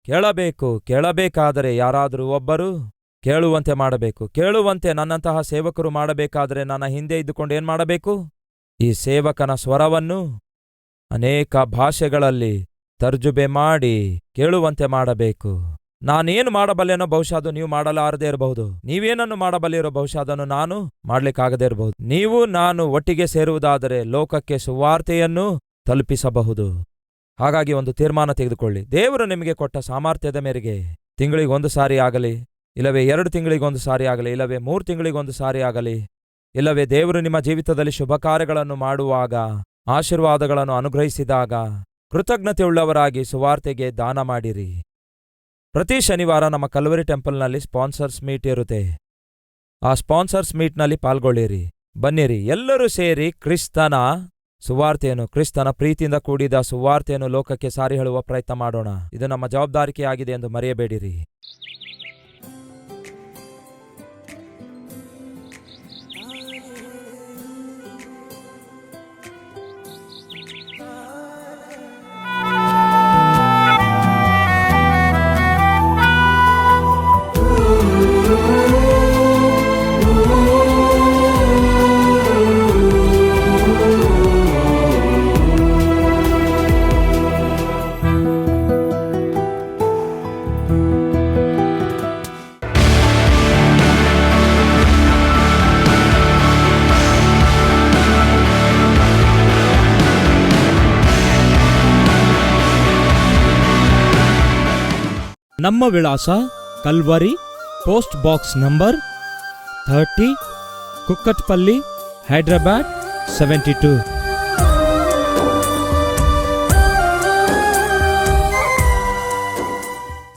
ಕೇಳಬೇಕು. ಕೇಳಬೇಕಾದರೆ ಯಾರಾದರೂ ಒಬ್ಬರು ಕೇಳುವಂತೆ ಮಾಡಬೇಕು. ಕೇಳುವಂತೆ ನನ್ನಂತಹ ಸೇವಕರು ಮಾಡಬೇಕಾದರೆ ನನ್ನ ಹಿಂದೆ ಇದ್ದುಕೊಂಡು ಏನ್ ಮಾಡಬೇಕು? ಈ ಸೇವಕನ ಸ್ವರವನ್ನು ಅನೇಕ ಭಾಷೆಗಳಲ್ಲಿ ತರ್ಜುಮೆ ಮಾಡಿ ಕೇಳುವಂತೆ ಮಾಡಬೇಕು. ನಾನೇನು ಮಾಡಬಲ್ಲೆನೋ ಬಹುಶಃ ಅದು ನೀವು ಮಾಡಲಾರದೇ ಇರಬಹುದು. ನೀವೇನನ್ನು ಮಾಡಬಲ್ಲಿರೋ ಬಹುಶಃ ಅದನ್ನು ನಾನು ಮಾಡ್ಲಿಕ್ಕಾಗದೇ ಇರಬಹುದು. ನೀವು ನಾನು ಒಟ್ಟಿಗೆ ಸೇರುವುದಾದರೆ ಲೋಕಕ್ಕೆ ಸುವಾರ್ತೆಯನ್ನು ತಲುಪಿಸಬಹುದು. ಹಾಗಾಗಿ ಒಂದು ತೀರ್ಮಾನ ತೆಗೆದುಕೊಳ್ಳಿ. ದೇವರು ನಿಮಗೆ ಕೊಟ್ಟ ಸಾಮರ್ಥ್ಯದ ಮೇರೆಗೆ ತಿಂಗಳಿಗೊಂದು ಸಾರಿ ಆಗಲಿ, ಇಲ್ಲವೇ 2 ತಿಂಗಳಿಗೊಂದು ಸಾರಿ ಆಗಲಿ, ಇಲ್ಲವೇ 3 ತಿಂಗಳಿಗೊಂದು ಸಾರಿ ಆಗಲಿ, ಇಲ್ಲವೇ ದೇವರು ನಿಮ್ಮ ಜೀವಿತದಲ್ಲಿ ಶುಭ ಕಾರ್ಯಗಳನ್ನು ಮಾಡುವಾಗ, ಆಶೀರ್ವಾದಗಳನ್ನು ಅನುಗ್ರಹಿಸಿದಾಗ ಕೃತಜ್ಞತೆಯುಳ್ಳವರಾಗಿ ಸುವಾರ್ತೆಗೆ ದಾನ ಮಾಡಿರಿ. ಪ್ರತಿ ಶನಿವಾರ ನಮ್ಮ ಕಲ್ವರಿ ಟೆಂಪಲ್ನಲ್ಲಿ ಸ್ಪಾನ್ಸರ್ಸ್ ಮೀಟ್ ಇರುತ್ತೆ. ಆ ಸ್ಪಾನ್ಸರ್ಸ್ ಮೀಟ್ನಲ್ಲಿ ಪಾಲ್ಗೊಳ್ಳಿರಿ. ಬನ್ನಿರಿ, ಎಲ್ಲರೂ ಸೇರಿ ಕ್ರಿಸ್ತನ ಸುವಾರ್ತೆಯನ್ನು, ಕ್ರಿಸ್ತನ ಪ್ರೀತಿಯಿಂದ ಕೂಡಿದ ಸುವಾರ್ತೆಯನ್ನು ಲೋಕಕ್ಕೆ ಸಾರಿ ಹೇಳುವ ಪ್ರಯತ್ನ ಮಾಡೋಣ. ಇದು ನಮ್ಮ ಜವಾಬ್ದಾರಿಕೆಯಾಗಿದೆ ಎಂದು ಮರೆಯಬೇಡಿರಿ. ನಮ್ಮ ವಿಳಾಸ Calvary, post box number 30, Kukatpally, Hyderabad 72.